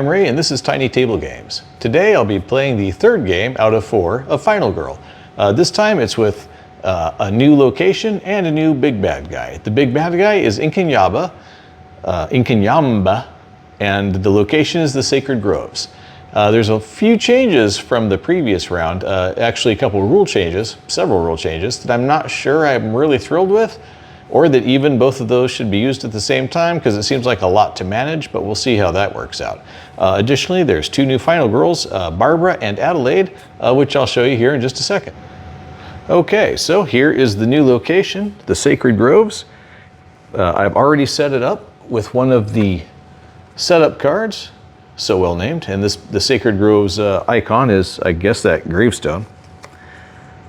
I'm Ray and this is TinyTableGames. Today I'll be playing the third game out of 4 of finalgirl. This time it's with a new location and a new big bad guy. The big bad guy is Inkinyamba, and the location is the Sacred Groves. There's a few changes from the previous round, actually a couple of rule changes, several rule changes that I'm not sure I'm really thrilled with, or that even both of those should be used at the same time because it seems like a lot to manage, but we'll see how that works out. Additionally, there's 2 new final girls, Barbara and Adelaide, which I'll show you here in just a second. Okay, so here is the new location, the Sacred Groves. I've already set it up with one of the setup cards, so well named, and the Sacred Groves icon is, I guess, that gravestone.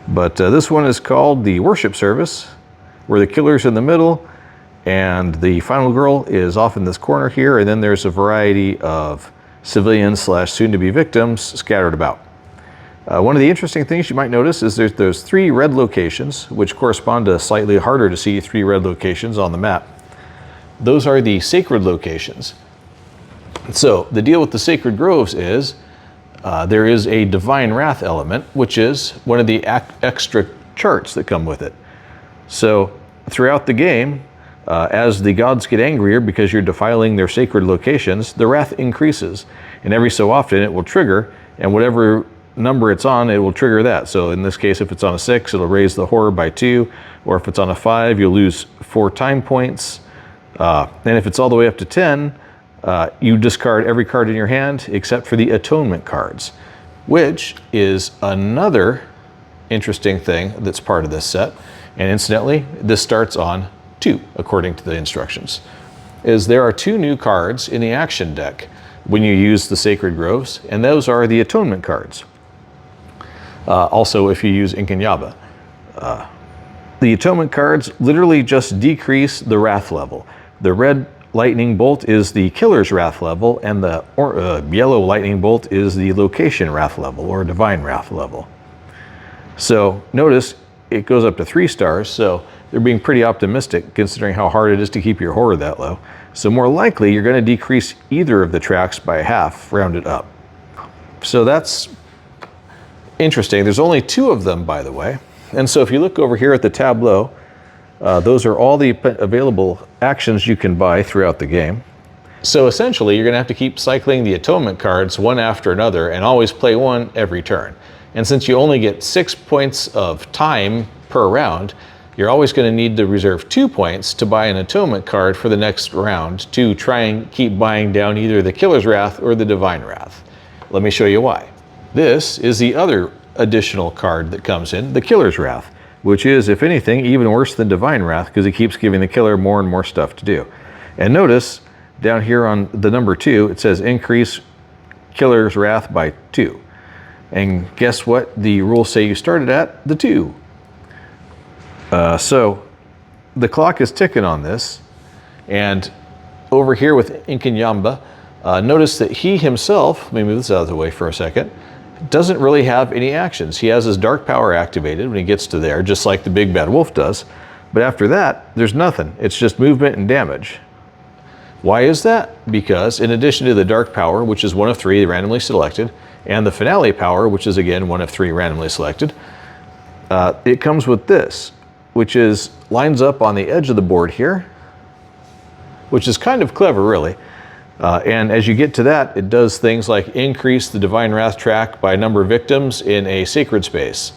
But this one is called the Worship Service, where the killer's in the middle and the final girl is off in this corner here, and then there's a variety of civilians slash soon-to-be victims scattered about. One of the interesting things you might notice is there's those 3 red locations, which correspond to slightly harder to see 3 red locations on the map. Those are the sacred locations. So the deal with the Sacred Groves is there is a Divine Wrath element, which is one of the extra charts that come with it. So throughout the game, as the gods get angrier because you're defiling their sacred locations, the wrath increases. And every so often it will trigger, and whatever number it's on, it will trigger that. So in this case, if it's on a 6, it'll raise the horror by 2, or if it's on a 5, you'll lose 4 time points. And if it's all the way up to 10, you discard every card in your hand except for the atonement cards, which is another interesting thing that's part of this set. And incidentally, this starts on 2, according to the instructions. There are 2 new cards in the action deck when you use the Sacred Groves, and those are the atonement cards. Also, if you use Inkinyamba. The atonement cards literally just decrease the wrath level. The red lightning bolt is the killer's wrath level, and the yellow lightning bolt is the location wrath level, or divine wrath level. So notice it goes up to 3 stars, so they're being pretty optimistic considering how hard it is to keep your horror that low. So more likely you're going to decrease either of the tracks by half, rounded up. So that's interesting. There's only 2 of them, by the way. And so if you look over here at the tableau, those are all the available actions you can buy throughout the game. So essentially, you're going to have to keep cycling the atonement cards one after another and always play one every turn. And since you only get 6 points of time per round, you're always going to need to reserve 2 points to buy an atonement card for the next round to try and keep buying down either the Killer's Wrath or the Divine Wrath. Let me show you why. This is the other additional card that comes in, the Killer's Wrath, which is, if anything, even worse than Divine Wrath because it keeps giving the killer more and more stuff to do. And notice down here on the number 2, it says increase Killer's Wrath by 2. And guess what? The rules say you started at the 2. So the clock is ticking on this. And over here with Inkinyamba, notice that he himself, let me move this out of the way for a second, doesn't really have any actions. He has his dark power activated when he gets to there, just like the big bad wolf does. But after that, there's nothing. It's just movement and damage. Why is that? Because in addition to the dark power, which is one of 3 randomly selected, and the finale power, which is again one of 3 randomly selected, it comes with this, which is lines up on the edge of the board here, which is kind of clever, really. And as you get to that, it does things like increase the Divine Wrath track by number of victims in a sacred space.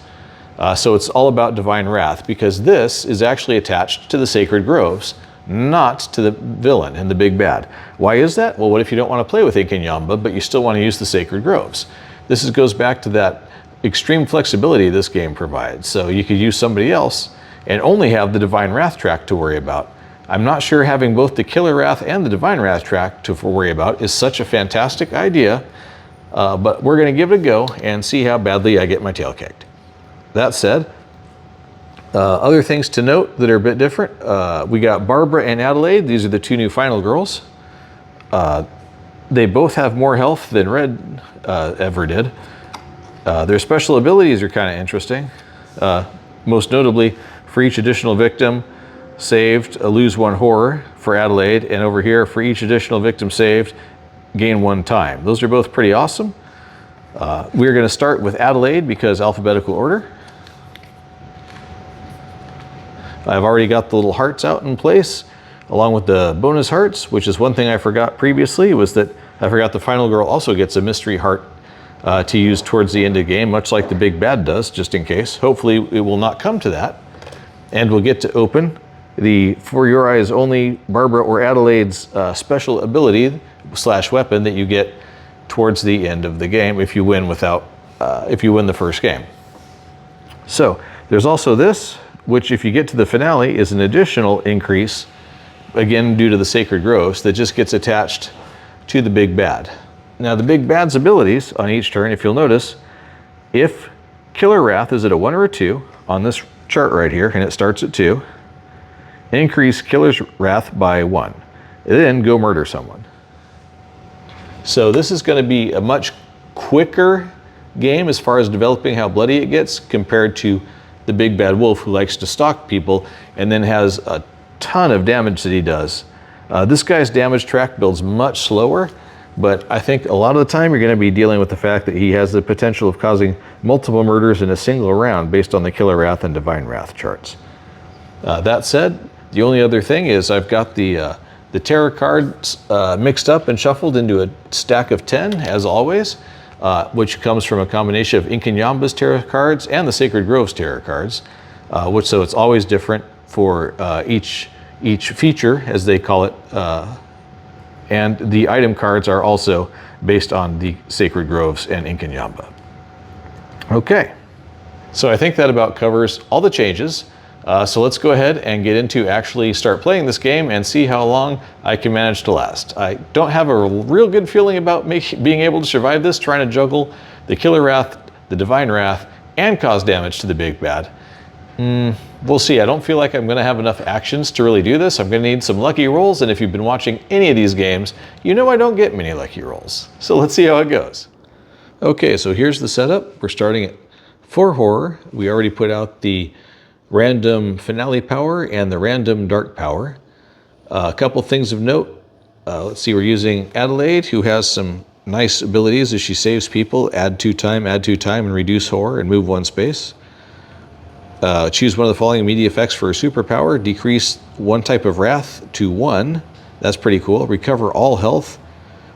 So it's all about Divine Wrath, because this is actually attached to the Sacred Groves, not to the villain and the big bad. Why is that? Well, what if you don't want to play with Inkinyamba, but you still want to use the Sacred Groves? This goes back to that extreme flexibility this game provides. So you could use somebody else and only have the Divine Wrath track to worry about. I'm not sure having both the Killer Wrath and the Divine Wrath track to worry about is such a fantastic idea, but we're going to give it a go and see how badly I get my tail kicked. That said, other things to note that are a bit different. We got Barbara and Adelaide. These are the 2 new final girls. They both have more health than Red ever did. Their special abilities are kind of interesting. Most notably, for each additional victim saved, lose 1 horror for Adelaide, and over here, for each additional victim saved, gain 1 time. Those are both pretty awesome. We're going to start with Adelaide because alphabetical order. I've already got the little hearts out in place, along with the bonus hearts, which is one thing I forgot previously, was that I forgot the final girl also gets a mystery heart to use towards the end of the game, much like the big bad does, just in case. Hopefully it will not come to that. And we'll get to open the For Your Eyes Only Barbara or Adelaide's special ability / weapon that you get towards the end of the game if you win if you win the first game. So there's also this, which if you get to the finale is an additional increase, again due to the Sacred Groves, that just gets attached to the big bad. Now the big bad's abilities on each turn, if you'll notice, if Killer Wrath is at a 1 or a 2 on this chart right here, and it starts at 2, increase Killer's Wrath by 1, then go murder someone. So this is going to be a much quicker game as far as developing how bloody it gets compared to the big bad wolf who likes to stalk people and then has a ton of damage that he does. This guy's damage track builds much slower, but I think a lot of the time you're going to be dealing with the fact that he has the potential of causing multiple murders in a single round based on the Killer Wrath and Divine Wrath charts. That said, the only other thing is I've got the tarot cards mixed up and shuffled into a stack of 10, as always, which comes from a combination of Inkanyamba's tarot cards and the Sacred Groves tarot cards, so it's always different for each feature, as they call it, and the item cards are also based on the Sacred Groves and Inkanyamba. Okay, so I think that about covers all the changes. So let's go ahead and get into actually start playing this game and see how long I can manage to last. I don't have a real good feeling about being able to survive this, trying to juggle the Killer Wrath, the Divine Wrath, and cause damage to the big bad. We'll see. I don't feel like I'm going to have enough actions to really do this. I'm going to need some lucky rolls, and if you've been watching any of these games, you know I don't get many lucky rolls. So let's see how it goes. Okay, so here's the setup. We're starting at 4 horror. We already put out the random finale power and the random dark power. A couple things of note. Let's see, we're using Adelaide, who has some nice abilities as she saves people. Add 2 time, and reduce horror, and move 1 space. Choose one of the following immediate effects for a superpower. Decrease 1 type of wrath to 1. That's pretty cool. Recover all health,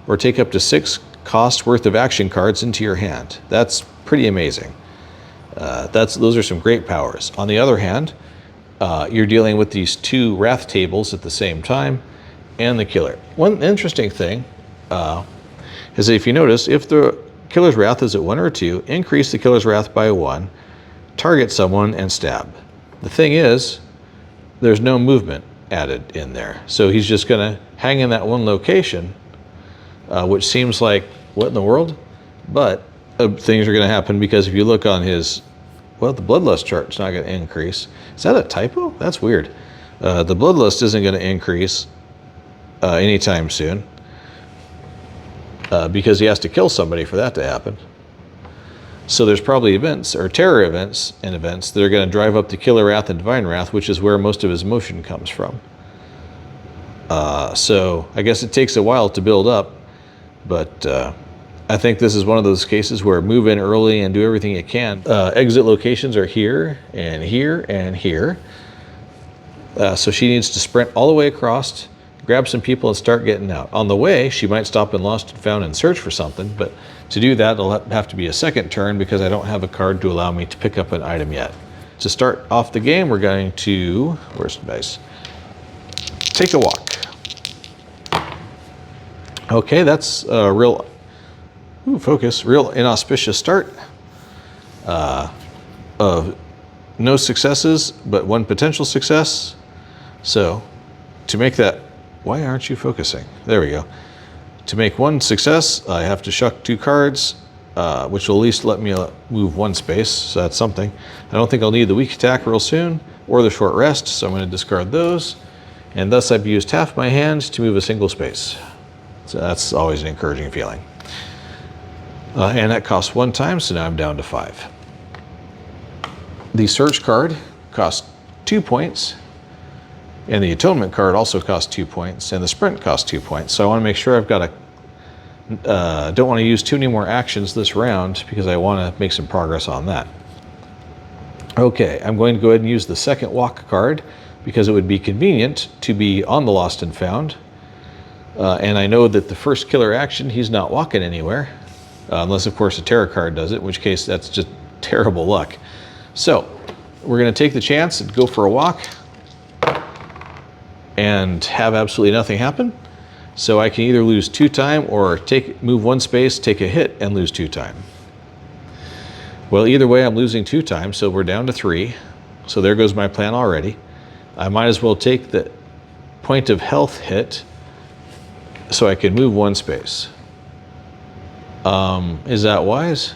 or take up to 6 cost worth of action cards into your hand. That's pretty amazing. Those are some great powers. On the other hand, you're dealing with these 2 wrath tables at the same time, and the killer. One interesting thing is that if you notice, if the Killer's Wrath is at 1 or 2, increase the Killer's Wrath by 1, target someone and stab. The thing is, there's no movement added in there. So he's just gonna hang in that one location, which seems like, what in the world? But things are gonna happen because if you look on his, well, the Bloodlust chart's not gonna increase. Is that a typo? That's weird. The Bloodlust isn't gonna increase anytime soon because he has to kill somebody for that to happen. So there's probably events, or terror events, and events that are going to drive up the Killer Wrath and Divine Wrath, which is where most of his motion comes from. So I guess it takes a while to build up, but I think this is one of those cases where move in early and do everything you can. Exit locations are here, and here, and here. So she needs to sprint all the way across, grab some people, and start getting out. On the way, she might stop in Lost and Found and search for something, but to do that, it'll have to be a second turn because I don't have a card to allow me to pick up an item yet. To start off the game, we're going to, where's the dice? Take a walk. Okay, that's a real, real inauspicious start. Of no successes, but 1 potential success. So to make that, why aren't you focusing? There we go. To make 1 success, I have to shuck 2 cards, which will at least let me move 1 space, so that's something. I don't think I'll need the weak attack real soon, or the short rest, so I'm going to discard those. And thus I've used half my hand to move a single space. So that's always an encouraging feeling. And that costs 1 time, so now I'm down to 5. The search card costs 2 points. And the atonement card also costs 2 points, and the sprint costs 2 points. So I want to make sure I've got don't want to use too many more actions this round because I want to make some progress on that. Okay, I'm going to go ahead and use the second walk card because it would be convenient to be on the Lost and Found. And I know that the first killer action, he's not walking anywhere. Unless, of course, a tarot card does it, in which case that's just terrible luck. So we're going to take the chance and go for a walk and have absolutely nothing happen. So I can either lose 2 time or move 1 space, take a hit, and lose 2 time. Well, either way, I'm losing 2 time, so we're down to 3. So there goes my plan already. I might as well take the point of health hit so I can move 1 space. Is that wise?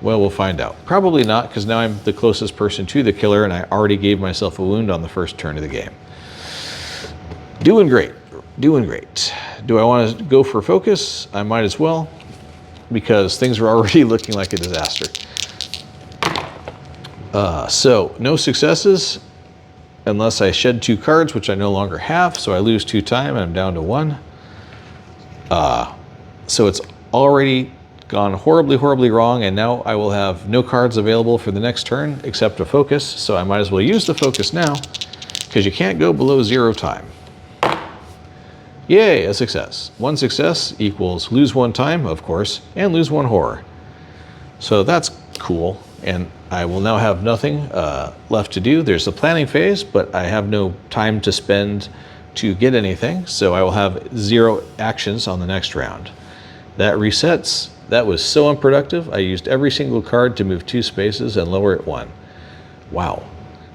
Well, we'll find out. Probably not, because now I'm the closest person to the killer, and I already gave myself a wound on the first turn of the game. Doing great. Doing great. Do I want to go for focus? I might as well, because things are already looking like a disaster. So no successes unless I shed 2 cards, which I no longer have. So I lose 2 time and I'm down to 1. So it's already gone horribly, horribly wrong. And now I will have no cards available for the next turn except a focus. So I might as well use the focus now because you can't go below 0 time. Yay, a success. 1 success equals lose 1 time, of course, and lose 1 horror. So that's cool. And I will now have nothing left to do. There's the planning phase, but I have no time to spend to get anything. So I will have 0 actions on the next round. That resets. That was so unproductive. I used every single card to move 2 spaces and lower it 1. Wow.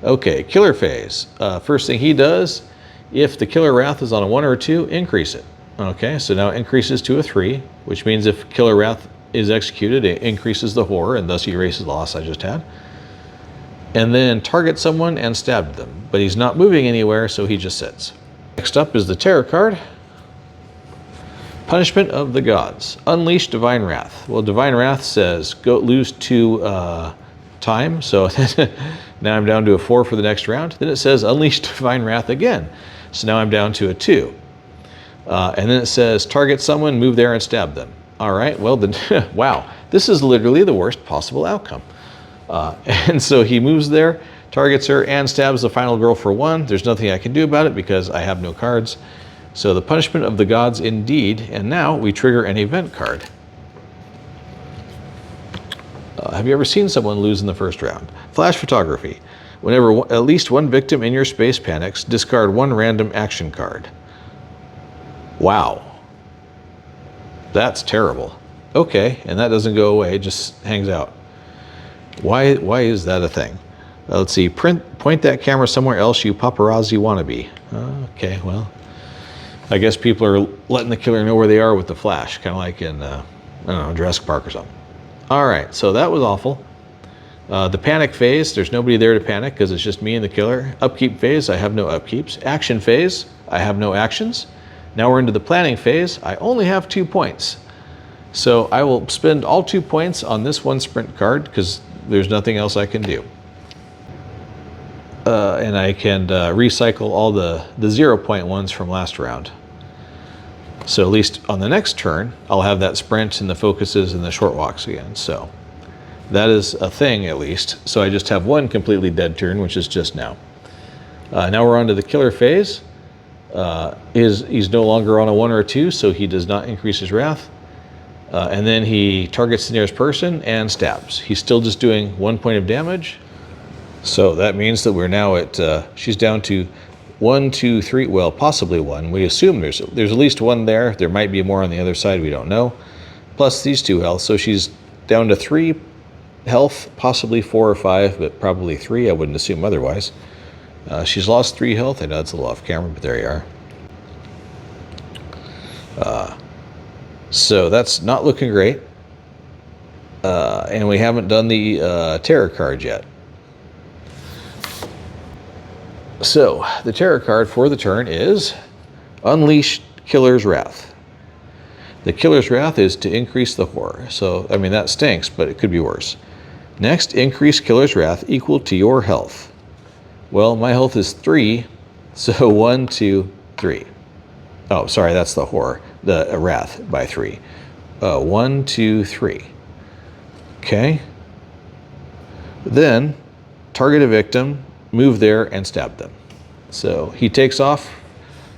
Okay, killer phase. First thing he does, if the killer wrath is on a 1 or a 2, increase it. Okay, so now it increases to a 3, which means if killer wrath is executed, it increases the horror and thus erases the loss I just had. And then target someone and stab them, but he's not moving anywhere, so he just sits. Next up is the tarot card. Punishment of the Gods. Unleash Divine Wrath. Well, Divine Wrath says go lose 2 time, so now I'm down to a 4 for the next round. Then it says Unleash Divine Wrath again. So now I'm down to a 2. And then it says target someone, move there and stab them. All right, well then, wow, this is literally the worst possible outcome. And so he moves there, targets her, and stabs the final girl for 1. There's nothing I can do about it because I have no cards. So the punishment of the gods indeed, and now we trigger an event card. Have you ever seen someone lose in the first round? Flash photography. Whenever at least 1 victim in your space panics, discard 1 random action card. Wow. That's terrible. Okay, and that doesn't go away, it just hangs out. Why is that a thing? Let's see, point that camera somewhere else, you paparazzi wannabe. Okay, well, I guess people are letting the killer know where they are with the flash, kind of like in, I don't know, Jurassic Park or something. All right, so that was awful. The panic phase, there's nobody there to panic because it's just me and the killer. Upkeep phase, I have no upkeeps. Action phase, I have no actions. Now we're into the planning phase. I only have 2 points. So I will spend all 2 points on this 1 sprint card because there's nothing else I can do. And I can recycle all the 0-point ones from last round. So at least on the next turn, I'll have that sprint and the focuses and the short walks again. So that is a thing at least. So I just have 1 completely dead turn, which is just now. Now we're on to the killer phase. He's no longer on a 1 or a 2, so he does not increase his wrath. And then he targets the nearest person and stabs. He's still just doing 1 point of damage. So that means that we're now at, she's down to 1, 2, 3, well, possibly 1. We assume there's at least 1 there. There might be more on the other side, we don't know. Plus these 2 health, so she's down to 3 health, possibly 4 or 5, but probably 3, I wouldn't assume otherwise. She's lost 3 health. I know it's a little off camera, but there you are. So that's not looking great. And we haven't done the terror card yet. So the terror card for the turn is Unleash Killer's Wrath. The Killer's Wrath is to increase the horror. So, I mean, that stinks, but it could be worse. Next, increase Killer's Wrath equal to your health. Well, my health is 3, so 1, 2, 3. Oh, sorry, that's the horror. the wrath by 3. 1, 2, 3. Okay. Then target a victim, move there, and stab them. So he takes off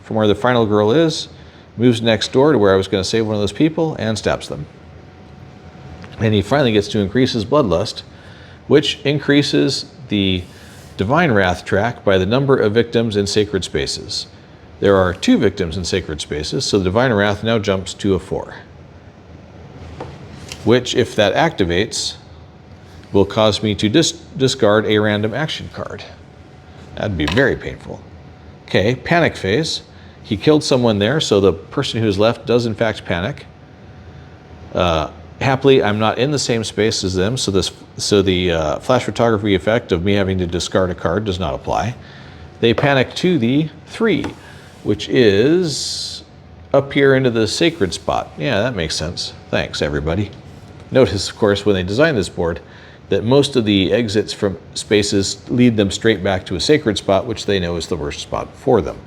from where the final girl is, moves next door to where I was going to save one of those people, and stabs them. And he finally gets to increase his bloodlust, which increases the divine wrath track by the number of victims in sacred spaces. There are 2 victims in sacred spaces, so the divine wrath now jumps to a 4. Which, if that activates, will cause me to discard a random action card. That'd be very painful. Okay, panic phase. He killed someone there, so the person who's left does in fact panic. Happily, I'm not in the same space as them, so the flash photography effect of me having to discard a card does not apply. They panic to the 3, which is up here into the sacred spot. Yeah, that makes sense. Thanks, everybody. Notice, of course, when they designed this board, that most of the exits from spaces lead them straight back to a sacred spot, which they know is the worst spot for them.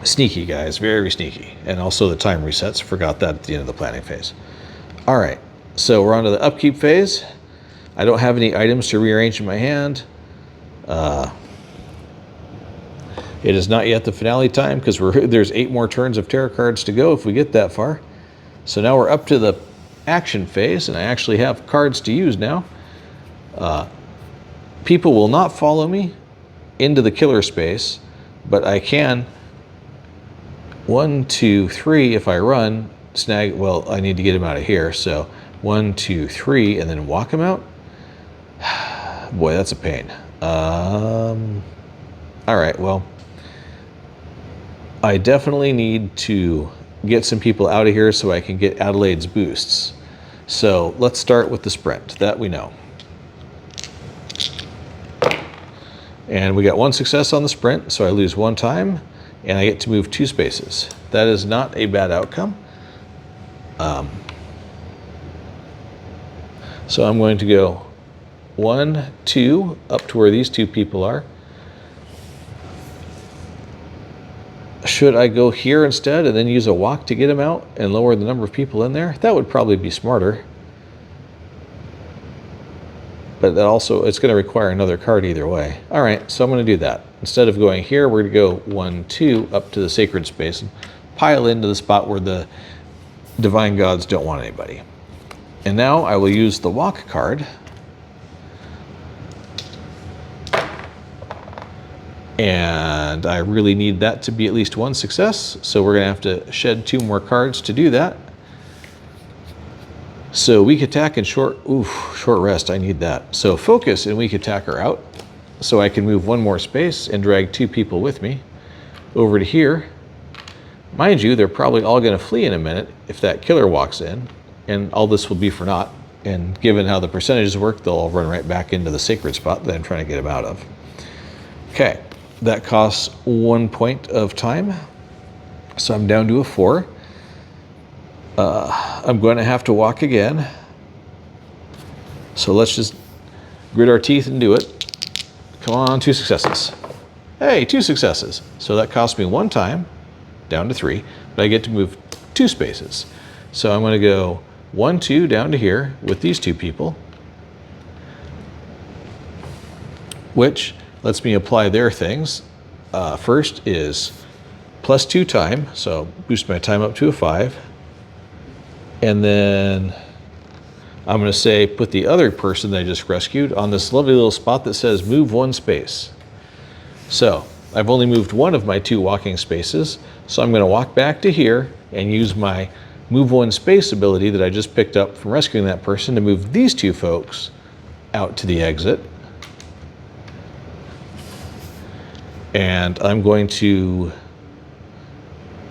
Sneaky, guys, very sneaky. And also the time resets, forgot that at the end of the planning phase. All right, so we're on to the upkeep phase. I don't have any items to rearrange in my hand. It is not yet the finale time because there's 8 more turns of tarot cards to go if we get that far. So now we're up to the action phase, and I actually have cards to use now. People will not follow me into the killer space, but I can 1, 2, 3 if I run, snag, well, I need to get him out of here, so 1, 2, 3, and then walk him out. Boy, that's a pain. All right, well, I definitely need to get some people out of here so I can get Adelaide's boosts. So let's start with the sprint, that we know. And we got 1 success on the sprint, so I lose 1 time, and I get to move 2 spaces. That is not a bad outcome. So I'm going to go 1, 2, up to where these 2 people are. Should I go here instead and then use a walk to get them out and lower the number of people in there? That would probably be smarter. But that also, it's going to require another card either way. All right, so I'm going to do that. Instead of going here, we're going to go 1, 2 up to the sacred space and pile into the spot where the divine gods don't want anybody. And now I will use the walk card. And I really need that to be at least 1 success. So we're going to have to shed 2 more cards to do that. So weak attack and short rest, I need that. So focus and weak attack are out. So I can move 1 more space and drag 2 people with me over to here. Mind you, they're probably all going to flee in a minute if that killer walks in, and all this will be for naught. And given how the percentages work, they'll all run right back into the sacred spot that I'm trying to get them out of. Okay, that costs 1 point of time. So I'm down to a 4. I'm going to have to walk again. So let's just grit our teeth and do it. Come on, 2 successes. Hey, 2 successes. So that cost me 1 time, down to 3, but I get to move 2 spaces. So I'm going to go 1, 2 down to here with these 2 people, which lets me apply their things. First is +2 time, so boost my time up to a 5. And then I'm going to say put the other person that I just rescued on this lovely little spot that says move 1 space. So I've only moved 1 of my 2 walking spaces, so I'm going to walk back to here and use my move 1 space ability that I just picked up from rescuing that person to move these 2 folks out to the exit. And I'm going to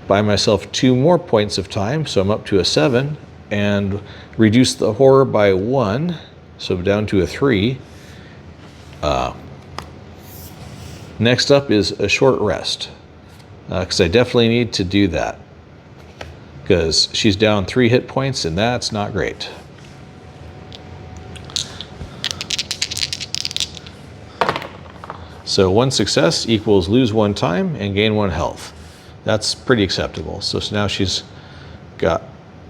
buy myself 2 more points of time, so I'm up to a 7, and reduce the horror by 1, so down to a 3. Next up is a short rest, because I definitely need to do that, because she's down 3 hit points, and that's not great. So 1 success equals lose 1 time and gain 1 health. That's pretty acceptable. So now she's got,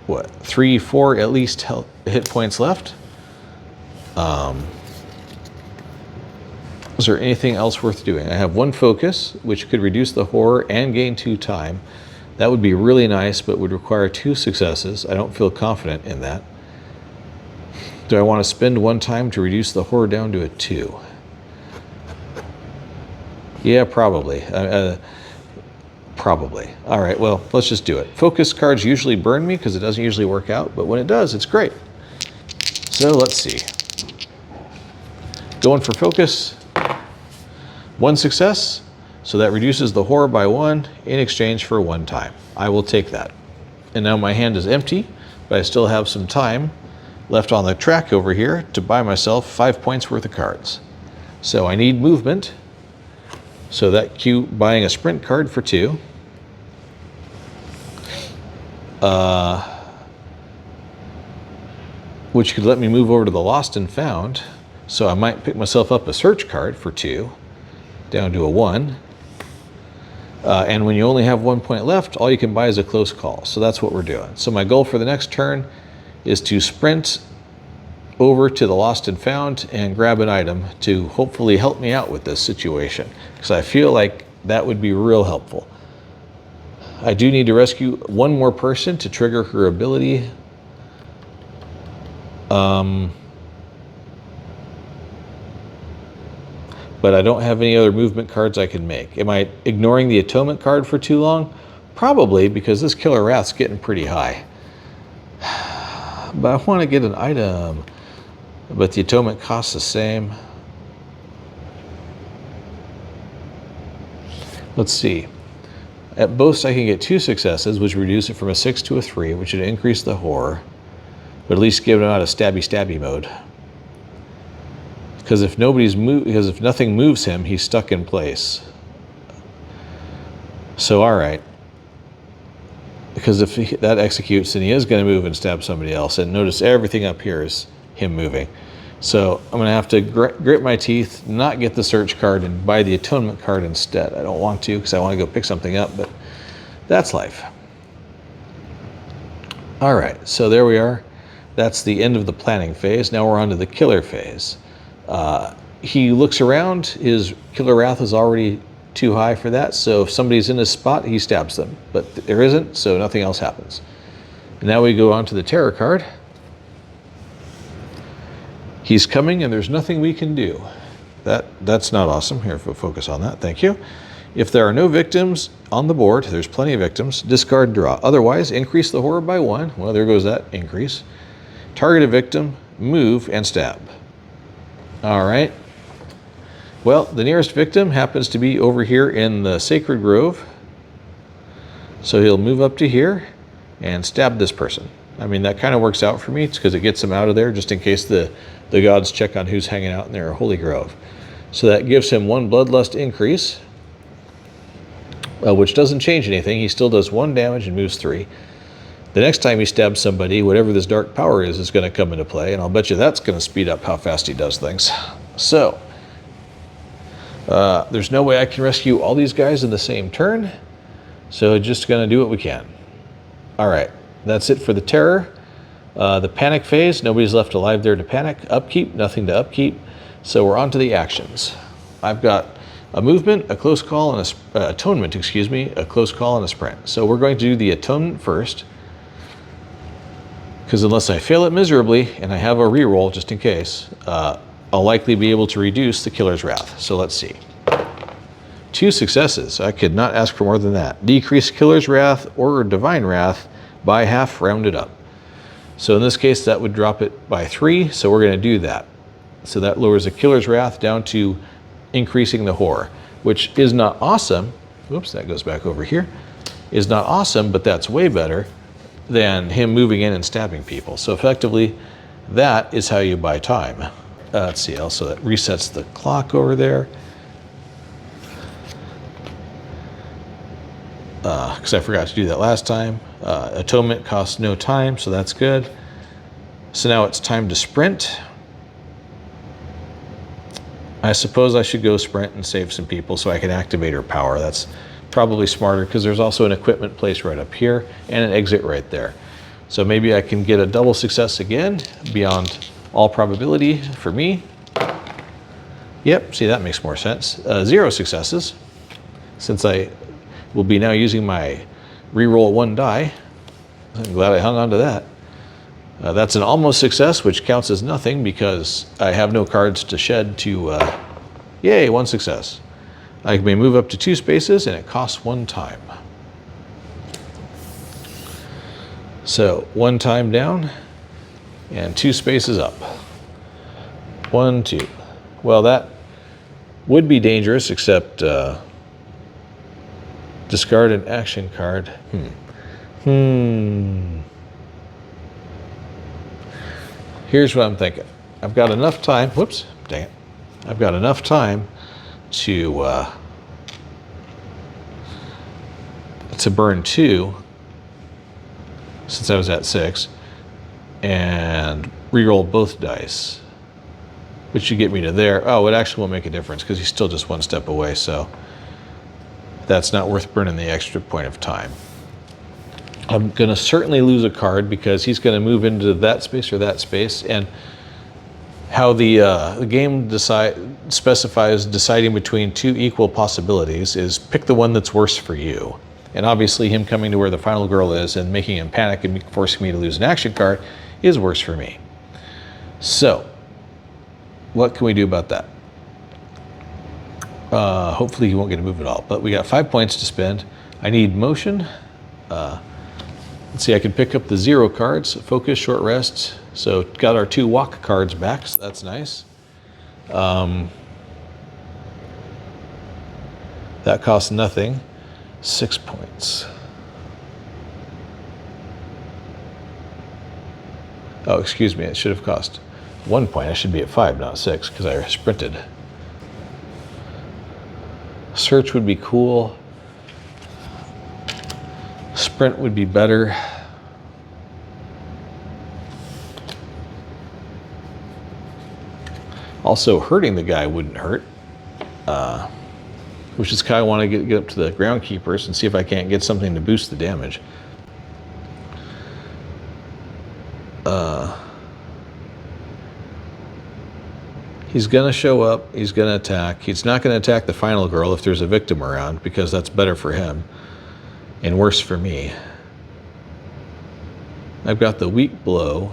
what, 3, 4 at least hit points left. Is there anything else worth doing? I have 1 focus, which could reduce the horror and gain 2 time. That would be really nice, but would require 2 successes. I don't feel confident in that. Do I want to spend 1 time to reduce the horror down to a 2? Yeah, probably. Probably. All right, well, let's just do it. Focus cards usually burn me because it doesn't usually work out, but when it does, it's great. So let's see. Going for focus. 1 success, so that reduces the horror by 1 in exchange for 1 time. I will take that. And now my hand is empty, but I still have some time left on the track over here to buy myself 5 points worth of cards. So I need movement. So that cue buying a sprint card for 2. Which could let me move over to the lost and found. So I might pick myself up a search card for 2, down to a 1. And when you only have 1 point left, all you can buy is a close call. So that's what we're doing. So my goal for the next turn is to sprint over to the lost and found and grab an item to hopefully help me out with this situation, because I feel like that would be real helpful. I do need to rescue 1 more person to trigger her ability. But I don't have any other movement cards I can make. Am I ignoring the atonement card for too long? Probably, because this Killer Wrath's getting pretty high. But I want to get an item. But the atonement costs the same. Let's see. At most I can get 2 successes, which reduce it from a 6 to a 3, which would increase the horror. But at least give him out of stabby mode. Because if nothing moves him, he's stuck in place. So all right. Because if that executes, then he is going to move and stab somebody else. And notice everything up here is him moving. So I'm going to have to grit my teeth, not get the search card, and buy the atonement card instead. I don't want to, because I want to go pick something up, but that's life. All right, so there we are. That's the end of the planning phase. Now we're on to the killer phase. He looks around. His Killer Wrath is already too high for that, so if somebody's in his spot, he stabs them. But there isn't, so nothing else happens. And now we go on to the terror card. He's coming and there's nothing we can do. That's not awesome. Here, focus on that. Thank you. If there are no victims on the board, there's plenty of victims, discard, draw. Otherwise, increase the horror by 1. Well, there goes that increase. Target a victim, move, and stab. All right. Well, the nearest victim happens to be over here in the Sacred Grove. So he'll move up to here and stab this person. I mean, that kind of works out for me. It's because it gets him out of there just in case the gods check on who's hanging out in their holy grove. So that gives him 1 bloodlust increase, which doesn't change anything. He still does 1 damage and moves 3. The next time he stabs somebody, whatever this dark power is going to come into play, and I'll bet you that's going to speed up how fast he does things. So, there's no way I can rescue all these guys in the same turn, so just going to do what we can. All right, that's it for the terror. The panic phase, nobody's left alive there to panic. Upkeep, nothing to upkeep. So we're on to the actions. I've got a movement, a close call, and atonement, excuse me, a close call and a sprint. So we're going to do the atonement first, because unless I fail it miserably, and I have a reroll just in case, I'll likely be able to reduce the Killer's Wrath. So let's see. 2 successes. I could not ask for more than that. Decrease Killer's Wrath or Divine Wrath by half, rounded up. So in this case, that would drop it by 3, so we're going to do that. So that lowers the Killer's Wrath down to increasing the horror, which is not awesome. Whoops, that goes back over here. Is not awesome, but that's way better than him moving in and stabbing people. So effectively, that is how you buy time. Let's see, also that resets the clock over there. Because I forgot to do that last time. Atonement costs no time, so that's good. So now it's time to sprint. I suppose I should go sprint and save some people so I can activate her power. That's probably smarter because there's also an equipment place right up here and an exit right there. So maybe I can get a double success again beyond all probability for me. Yep, see, that makes more sense. 0 successes, since I will be now using my reroll 1 die. I'm glad I hung on to that. That's an almost success, which counts as nothing because I have no cards to shed to, yay, 1 success. I may move up to 2 spaces and it costs 1 time. So 1 time down and 2 spaces up. 1, 2. Well, that would be dangerous, except discard an action card. Here's what I'm thinking. I've got enough time. Whoops, dang it. I've got enough time to burn 2, since I was at 6, and re-roll both dice, which should get me to there. Oh, it actually won't make a difference because he's still just 1 step away, so that's not worth burning the extra point of time. I'm going to certainly lose a card because he's going to move into that space or that space, and how the game specifies deciding between 2 equal possibilities is pick the one that's worse for you. And obviously him coming to where the final girl is and making him panic and forcing me to lose an action card is worse for me. So, what can we do about that? Hopefully he won't get a move at all, but we got 5 points to spend. I need motion. Let's see, I can pick up the 0 cards, focus, short rest. So got our 2 walk cards back, so that's nice. That costs nothing. 6 points. Oh, excuse me, it should have cost 1 point. I should be at 5, not 6, because I sprinted. Search would be cool. Sprint would be better. Also, hurting the guy wouldn't hurt. Which is kind of want to get up to the groundkeepers and see if I can't get something to boost the damage. He's gonna show up, he's gonna attack. He's not gonna attack the final girl if there's a victim around, because that's better for him and worse for me. I've got the weak blow.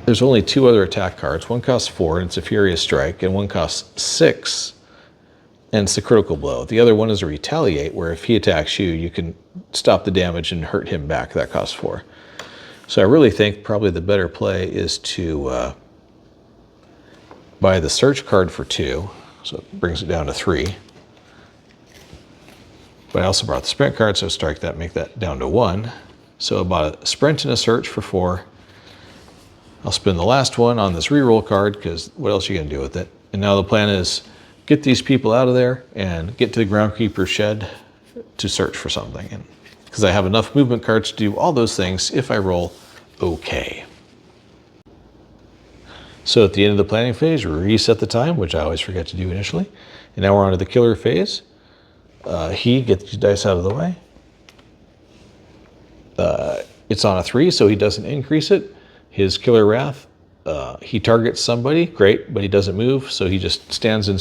There's only 2 other attack cards. One costs 4 and it's a furious strike, and one costs 6 and it's the critical blow. The other one is a retaliate, where if he attacks you, you can stop the damage and hurt him back. That costs 4. So I really think probably the better play is to buy the search card for 2, so it brings it down to 3. But I also brought the sprint card, so strike that, make that down to 1. So I bought a sprint and a search for 4. I'll spend the last one on this reroll card, because what else are you going to do with it? And now the plan is get these people out of there and get to the groundkeeper shed to search for something. Because I have enough movement cards to do all those things if I roll okay. So at the end of the planning phase, reset the time, which I always forget to do initially. And now we're on to the killer phase. He gets these dice out of the way. It's on a 3, so he doesn't increase it. His killer wrath, he targets somebody, great, but he doesn't move, so he just stands in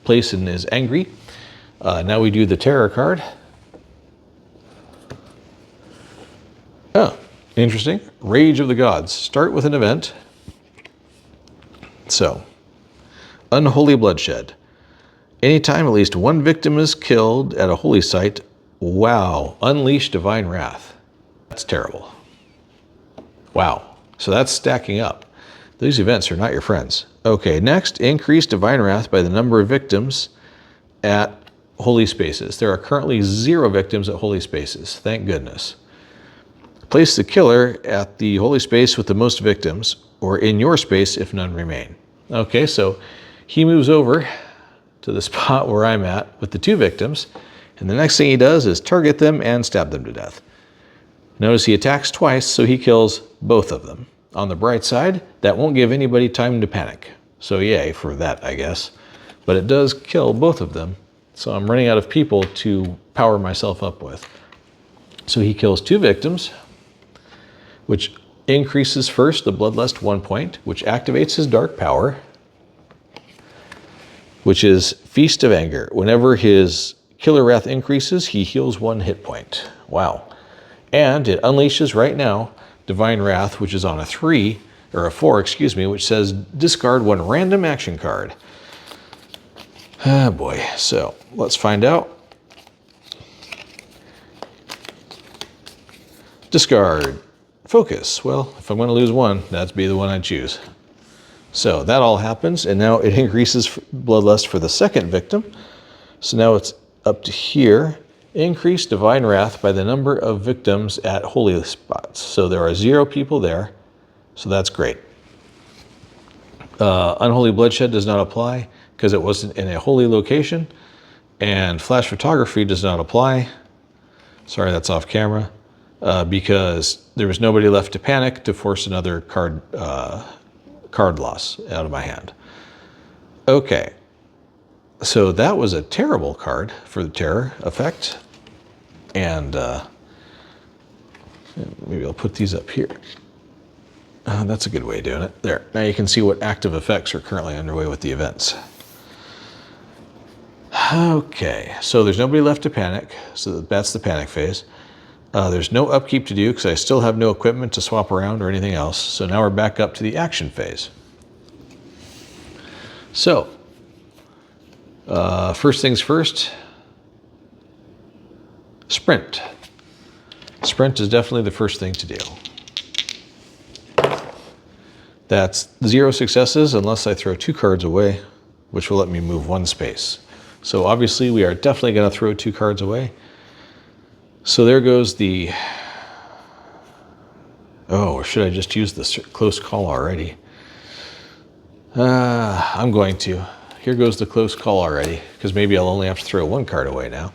place and is angry. Now we do the terror card. Oh, interesting. Rage of the Gods. Start with an event. So, unholy bloodshed. Anytime at least 1 victim is killed at a holy site, wow, unleash divine wrath. That's terrible. Wow, so that's stacking up. These events are not your friends. Okay, next, increase divine wrath by the number of victims at holy spaces. There are currently 0 victims at holy spaces, thank goodness. Place the killer at the holy space with the most victims, or in your space if none remain. Okay, so he moves over to the spot where I'm at with the 2 victims, and the next thing he does is target them and stab them to death. Notice he attacks twice, so he kills both of them. On the bright side, that won't give anybody time to panic. So yay for that, I guess. But it does kill both of them, So I'm running out of people to power myself up with. So he kills 2 victims, which increases first the Bloodlust 1 point, which activates his dark power, which is Feast of Anger. Whenever his Killer Wrath increases, he heals 1 hit point. Wow. And it unleashes right now Divine Wrath, which is on a 3, or a 4, excuse me, which says discard 1 random action card. Ah, boy. So let's find out. Discard. Focus. Well, if I'm going to lose 1, that'd be the one I choose. So that all happens, and now it increases Bloodlust for the 2nd victim. So now it's up to here. Increase Divine Wrath by the number of victims at holy spots. So there are 0 people there, so that's great. Unholy Bloodshed does not apply because it wasn't in a holy location, and Flash Photography does not apply. Sorry, that's off camera, because there was nobody left to panic to force another card loss out of my hand. Okay, so that was a terrible card for the terror effect, and maybe I'll put these up here. That's a good way of doing it. There. Now you can see what active effects are currently underway with the events. Okay, so there's nobody left to panic, so that's the panic phase. There's no upkeep to do because I still have no equipment to swap around or anything else. So now we're back up to the action phase. So, first things first, sprint. Sprint is definitely the first thing to do. That's 0 successes unless I throw 2 cards away, which will let me move 1 space. So obviously we are definitely going to throw 2 cards away. So there goes the... Oh, or should I just use the close call already? I'm going to. Here goes the close call already, because maybe I'll only have to throw 1 card away now.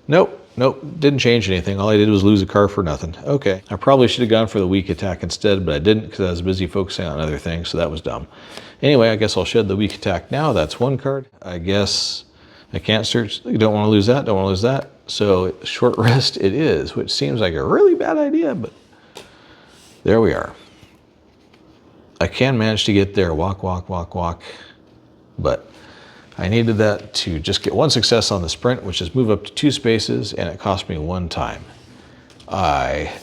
Nope. Nope, didn't change anything. All I did was lose a card for nothing. Okay, I probably should have gone for the weak attack instead, but I didn't because I was busy focusing on other things, so that was dumb. Anyway, I guess I'll shed the weak attack now. That's 1 card. I guess I can't search. You don't want to lose that, don't want to lose that. So short rest it is, which seems like a really bad idea, but there we are. I can manage to get there, walk, walk, walk, walk, but I needed that to just get 1 success on the sprint, which is move up to 2 spaces, and it cost me 1 time. I,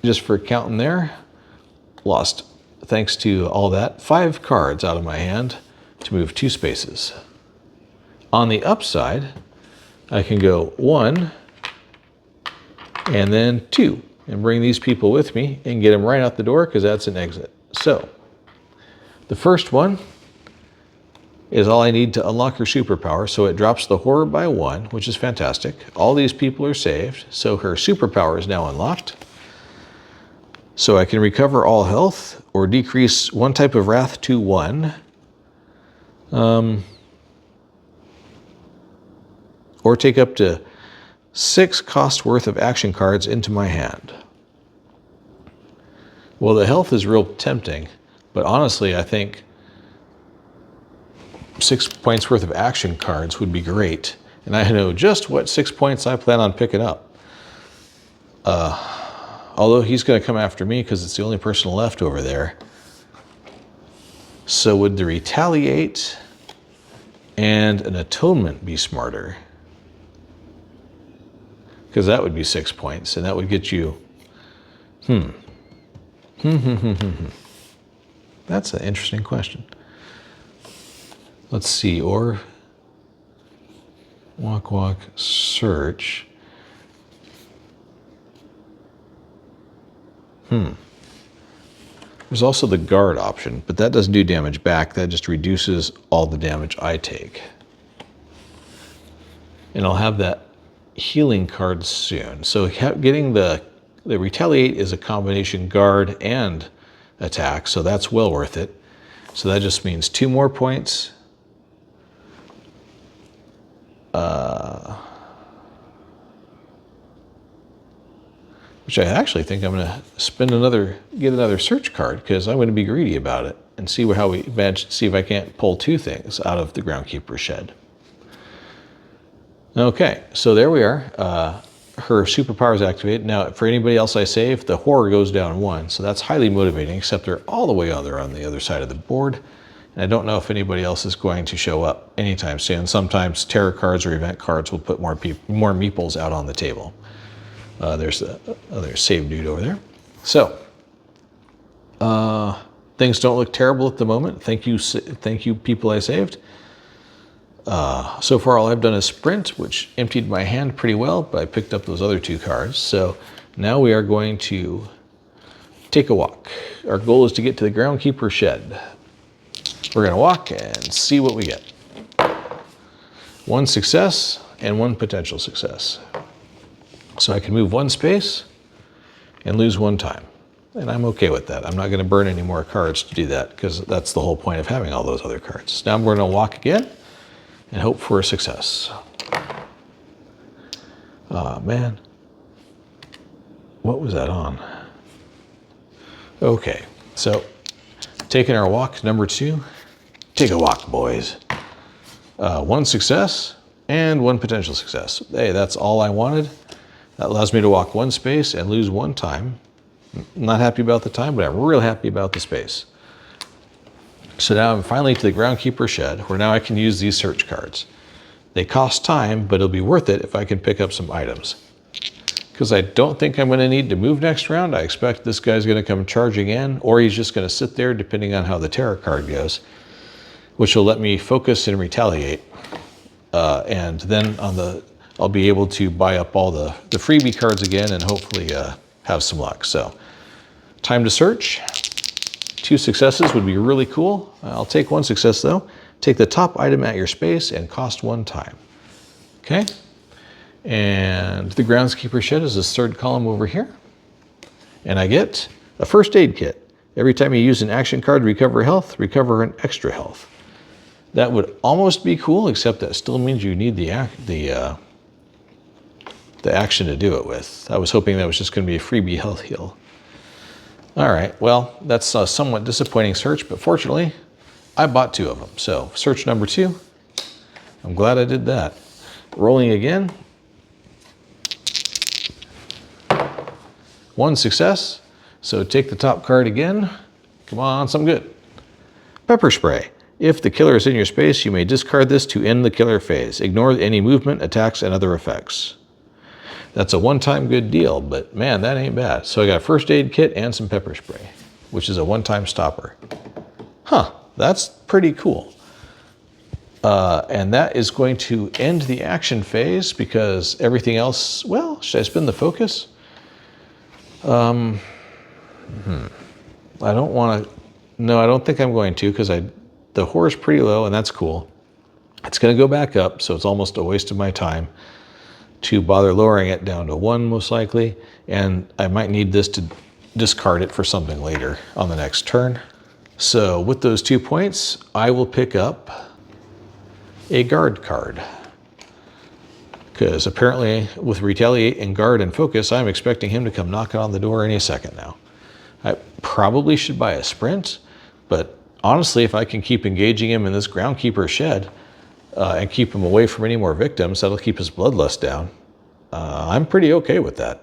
just for counting there, lost, thanks to all that, 5 cards out of my hand to move 2 spaces. On the upside, I can go 1 and then 2 and bring these people with me and get them right out the door because that's an exit. So, the first one is all I need to unlock her superpower. So it drops the horror by 1, which is fantastic. All these people are saved, so her superpower is now unlocked. So I can recover all health or decrease 1 type of wrath to 1. Or take up to 6 cost worth of action cards into my hand. Well, the health is real tempting, but honestly, I think 6 points worth of action cards would be great. And I know just what 6 points I plan on picking up. Although he's going to come after me because it's the only person left over there. So would the retaliate and an atonement be smarter? Because that would be 6 points, and that would get you... That's an interesting question. Let's see, or walk, walk, search. There's also the guard option, but that doesn't do damage back. That just reduces all the damage I take. And I'll have that healing card soon. So getting the retaliate is a combination guard and attack, so that's well worth it. So that just means 2 more points. Which I actually think I'm going to get another search card because I'm going to be greedy about it and see how we manage to see if I can't pull 2 things out of the Groundkeeper's shed. Okay, so there we are. Her superpower is activated. Now, for anybody else I save, the horror goes down 1, so that's highly motivating, except they're all the way on the other side of the board. And I don't know if anybody else is going to show up anytime soon. Sometimes terror cards or event cards will put more meeples out on the table. There's the other save dude over there. So, things don't look terrible at the moment. Thank you people I saved. So far all I've done is sprint, which emptied my hand pretty well, but I picked up those other 2 cards. So now we are going to take a walk. Our goal is to get to the groundkeeper shed. We're going to walk and see what we get. 1 success and 1 potential success. So I can move 1 space and lose 1 time. And I'm okay with that. I'm not going to burn any more cards to do that, because that's the whole point of having all those other cards. Now I'm going to walk again and hope for a success. Oh man, what was that on? Okay, so taking our walk, number 2. Take a walk, boys. 1 success and 1 potential success. Hey, that's all I wanted. That allows me to walk 1 space and lose 1 time. I'm not happy about the time, but I'm real happy about the space. So now I'm finally to the groundkeeper shed, where now I can use these search cards. They cost time, but it'll be worth it if I can pick up some items. Because I don't think I'm going to need to move next round. I expect this guy's going to come charging in, or he's just going to sit there depending on how the terror card goes, which will let me focus and retaliate. And then I'll be able to buy up all the freebie cards again and hopefully have some luck. So, time to search. 2 successes would be really cool. I'll take 1 success though. Take the top item at your space and cost 1 time. Okay. And the groundskeeper shed is this 3rd column over here. And I get a first aid kit. Every time you use an action card to recover health, recover an extra health. That would almost be cool, except that still means you need the action to do it with. I was hoping that was just going to be a freebie health heal. All right, well, that's a somewhat disappointing search, but fortunately, I bought 2 of them. So search number 2, I'm glad I did that. Rolling again. 1 success, so take the top card again. Come on, something good. Pepper spray. If the killer is in your space, you may discard this to end the killer phase. Ignore any movement, attacks, and other effects. That's a 1-time good deal, but man, that ain't bad. So I got a first aid kit and some pepper spray, which is a 1-time stopper. Huh, that's pretty cool. And that is going to end the action phase, because everything else, well, should I spin the focus? I don't want to, no, I don't think I'm going to, because the horror's pretty low and that's cool. It's going to go back up, so it's almost a waste of my time to bother lowering it down to 1 most likely, and I might need this to discard it for something later on the next turn. So with those 2 points, I will pick up a guard card. Because apparently with retaliate and guard and focus, I'm expecting him to come knocking on the door any second now. I probably should buy a sprint, but honestly, if I can keep engaging him in this groundkeeper shed, and keep him away from any more victims, that'll keep his bloodlust down. I'm pretty okay with that.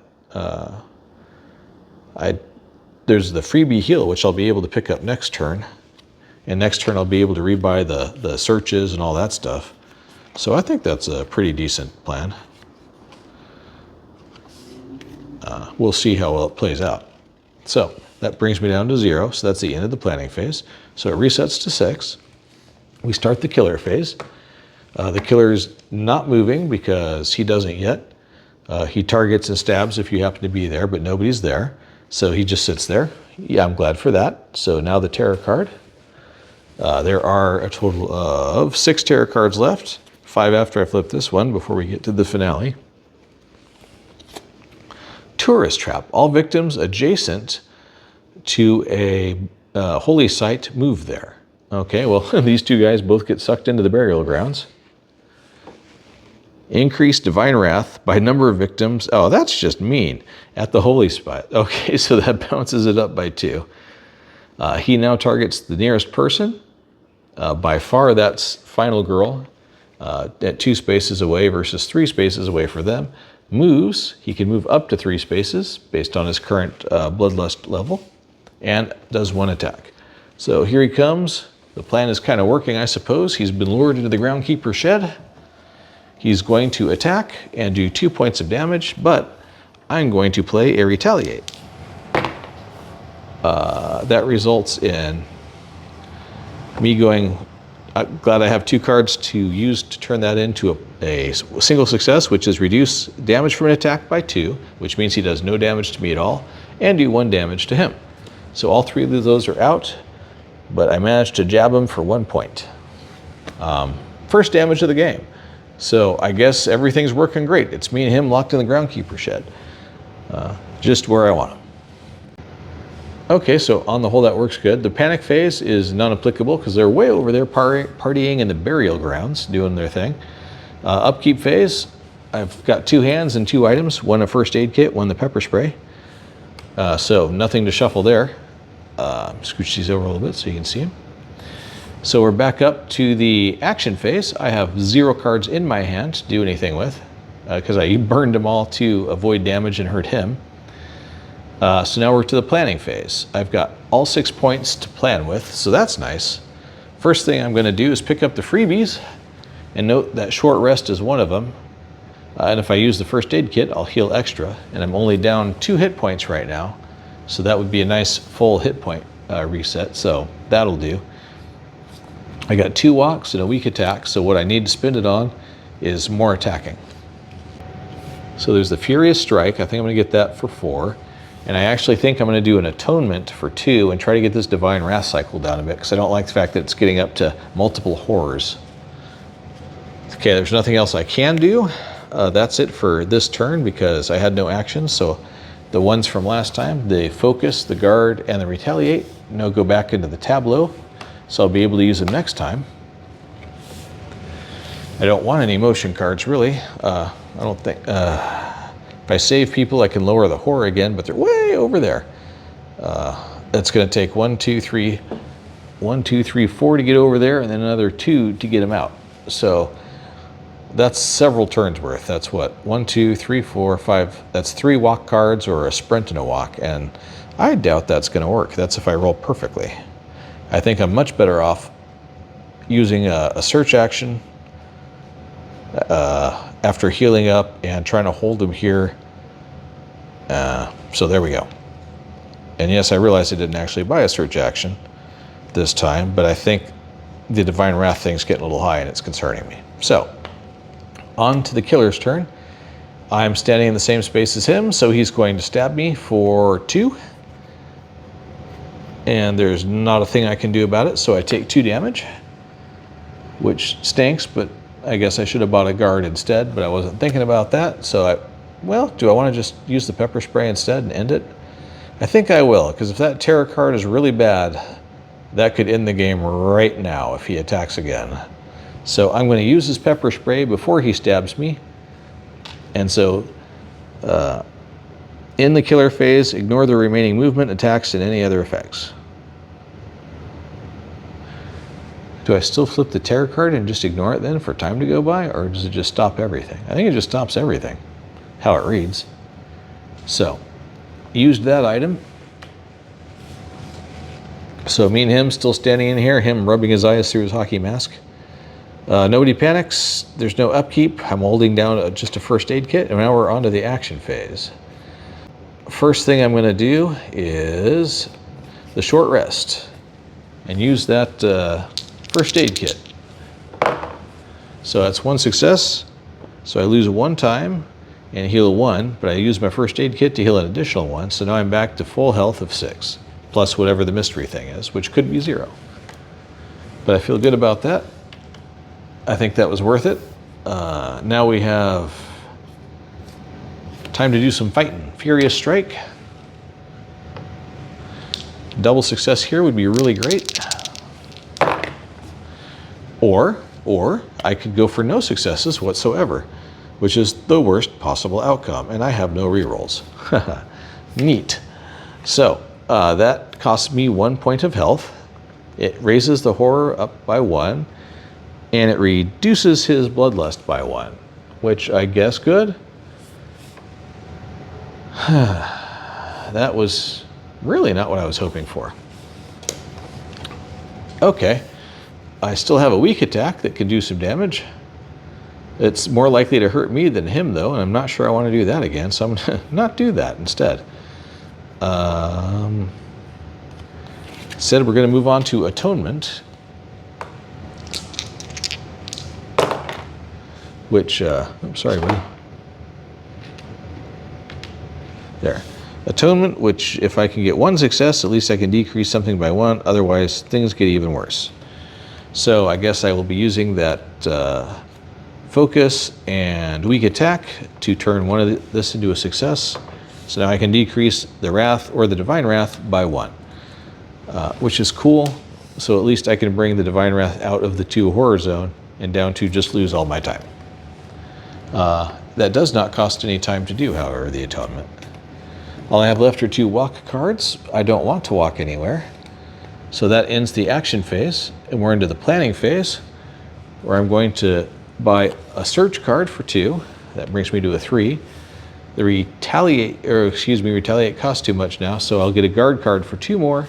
There's the freebie heal, which I'll be able to pick up next turn. And next turn I'll be able to rebuy the searches and all that stuff. So I think that's a pretty decent plan. We'll see how well it plays out. So that brings me down to 0, so that's the end of the planning phase. So it resets to 6. We start the killer phase. The killer's not moving because he doesn't yet. He targets and stabs if you happen to be there, but nobody's there. So he just sits there. Yeah, I'm glad for that. So now the terror card. There are a total of 6 terror cards left. 5 after I flip this one before we get to the finale. Tourist trap. All victims adjacent to a holy site move there. Okay, well, these 2 guys both get sucked into the burial grounds. Increase divine wrath by number of victims. Oh, that's just mean. At the holy spot. Okay, so that bounces it up by 2. He now targets the nearest person. By far, that's finalgirl. at 2 spaces away versus 3 spaces away for them. Moves, he can move up to 3 spaces based on his current bloodlust level, and does 1 attack. So here he comes. The plan is kind of working, I suppose. He's been lured into the groundkeeper shed. He's going to attack and do 2 points of damage, but I'm going to play a retaliate. That results in me going, I'm glad I have 2 cards to use to turn that into a single success, which is reduce damage from an attack by 2, which means he does no damage to me at all, and do 1 damage to him. So all 3 of those are out, but I managed to jab him for 1 point. First damage of the game. So I guess everything's working great. It's me and him locked in the groundkeeper shed. Just where I want him. Okay, so on the whole that works good. The panic phase is non-applicable because they're way over there partying in the burial grounds, doing their thing. Upkeep phase, I've got 2 hands and 2 items, 1 a first aid kit, 1 the pepper spray. So nothing to shuffle there. Scooch these over a little bit so you can see them. So we're back up to the action phase. I have 0 cards in my hand to do anything with because I burned them all to avoid damage and hurt him. So now we're to the planning phase. I've got all 6 points to plan with, so that's nice. First thing I'm going to do is pick up the freebies and note that short rest is one of them. And if I use the first aid kit, I'll heal extra, and I'm only down 2 hit points right now. So that would be a nice full hit point reset, so that'll do. I got 2 walks and a weak attack, so what I need to spend it on is more attacking. So there's the Furious Strike. I think I'm going to get that for 4. And I actually think I'm going to do an Atonement for 2 and try to get this Divine Wrath cycle down a bit because I don't like the fact that it's getting up to multiple horrors. Okay, there's nothing else I can do. That's it for this turn because I had no actions. So the ones from last time, the Focus, the Guard, and the Retaliate, now go back into the tableau. So I'll be able to use them next time. I don't want any motion cards, really. I don't think... if I save people, I can lower the horror again, but they're way over there. That's going to take 1, 2, 3, 4 to get over there, and then another 2 to get them out. So that's several turns worth. That's what? 1, 2, 3, 4, 5. That's 3 walk cards or a sprint and a walk, and I doubt that's going to work. That's if I roll perfectly. I think I'm much better off using a search action after healing up and trying to hold them here. So there we go. And yes, I realize I didn't actually buy a search action this time, but I think the Divine Wrath thing's getting a little high and it's concerning me. So, on to the killer's turn. I'm standing in the same space as him, so he's going to stab me for 2. And there's not a thing I can do about it, so I take 2 damage, which stinks, but I guess I should have bought a guard instead, but I wasn't thinking about that. So well, do I want to just use the pepper spray instead and end it? I think I will, because if that terror card is really bad, that could end the game right now if he attacks again. So I'm going to use his pepper spray before he stabs me. And so in the killer phase, ignore the remaining movement, attacks, and any other effects. Do I still flip the terror card and just ignore it then for time to go by, or does it just stop everything? I think it just stops everything, how it reads. So, used that item. So me and him still standing in here, him rubbing his eyes through his hockey mask. Nobody panics, there's no upkeep. I'm holding down just a first aid kit, and now we're on to the action phase. First thing I'm gonna do is the short rest and use that first aid kit. So that's 1 success. So I lose 1 time and heal 1, but I use my first aid kit to heal an additional 1. So now I'm back to full health of 6, plus whatever the mystery thing is, which could be 0. But I feel good about that. I think that was worth it. Now we have time to do some fighting. Furious Strike. Double success here would be really great. Or I could go for no successes whatsoever, which is the worst possible outcome, and I have no rerolls. Neat. So that costs me 1 point of health. It raises the horror up by 1. And it reduces his bloodlust by 1, which I guess good. That was really not what I was hoping for. Okay, I still have a weak attack that can do some damage. It's more likely to hurt me than him though, and I'm not sure I want to do that again, so I'm gonna not do that instead. Instead, we're gonna move on to Atonement, which, I'm sorry, buddy. There. Atonement, which if I can get 1 success, at least I can decrease something by 1, otherwise things get even worse. So I guess I will be using that focus and weak attack to turn one of this into a success. So now I can decrease the Wrath or the Divine Wrath by 1, which is cool. So at least I can bring the Divine Wrath out of the 2 horror zone and down to just lose all my time. That does not cost any time to do, however, the Atonement. All I have left are 2 walk cards. I don't want to walk anywhere. So that ends the action phase, and we're into the planning phase, where I'm going to buy a search card for 2. That brings me to a 3. The retaliate costs too much now, so I'll get a guard card for 2 more,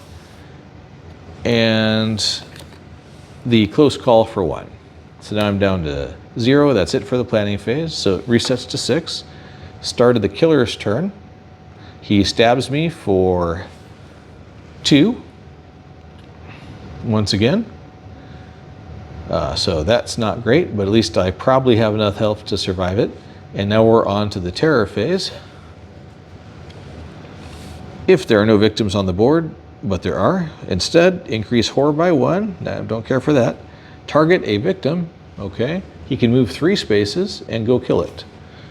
and the close call for 1. So now I'm down to 0. That's it for the planning phase. So it resets to 6. Start of the killer's turn. He stabs me for 2. Once again. So that's not great, but at least I probably have enough health to survive it. And now we're on to the terror phase. If there are no victims on the board, but there are, instead, increase horror by 1. I don't care for that. Target a victim. Okay. He can move 3 spaces and go kill it.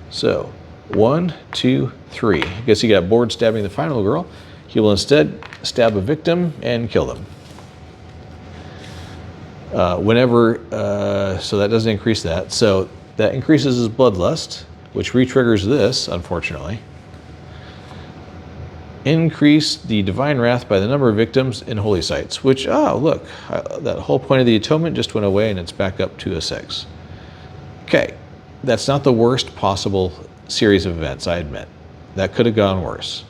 So 1, 2, 3. I guess he got bored stabbing the final girl. He will instead stab a victim and kill them. So that doesn't increase that. So that increases his bloodlust, which re-triggers this, unfortunately. Increase the Divine Wrath by the number of victims in holy sites, which, look, that whole point of the atonement just went away and it's back up to a 6. Okay, that's not the worst possible series of events, I admit. That could have gone worse.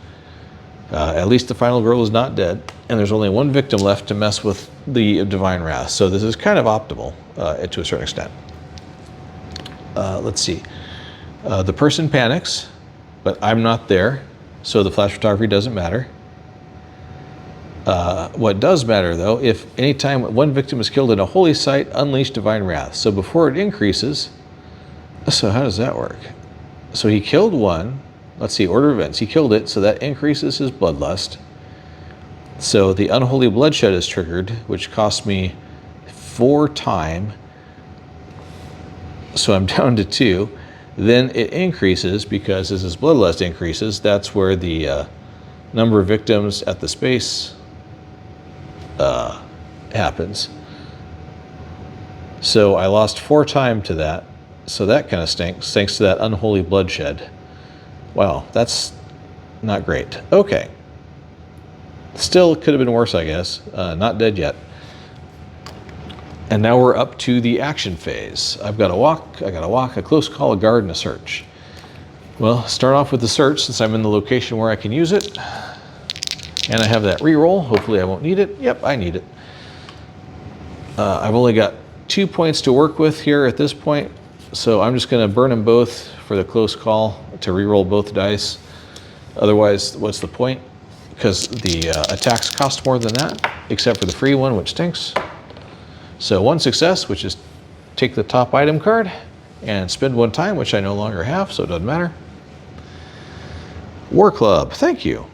At least the final girl is not dead, and there's only 1 victim left to mess with the Divine Wrath, so this is kind of optimal to a certain extent. Let's see. The person panics, but I'm not there, so the flash photography doesn't matter. What does matter, though, if anytime 1 victim is killed in a holy site, unleash Divine Wrath. So before it increases, so how does that work? So he killed 1. Let's see, order of events. He killed it, so that increases his bloodlust. So the unholy bloodshed is triggered, which costs me 4 time. So I'm down to 2. Then it increases because as his bloodlust increases, that's where the number of victims at the space happens. So I lost 4 time to that. So that kind of stinks, thanks to that unholy bloodshed. Wow, that's not great. Okay. Still could have been worse, I guess. Not dead yet. And now we're up to the action phase. I've got to walk, a close call, a guard, and a search. Well, start off with the search since I'm in the location where I can use it. And I have that reroll. Hopefully I won't need it. Yep, I need it. I've only got 2 points to work with here at this point. So I'm just going to burn them both for the close call to reroll both dice. Otherwise, what's the point? Because the attacks cost more than that, except for the free one, which stinks. So 1 success, which is take the top item card and spend 1 time, which I no longer have, so it doesn't matter. War Club, thank you.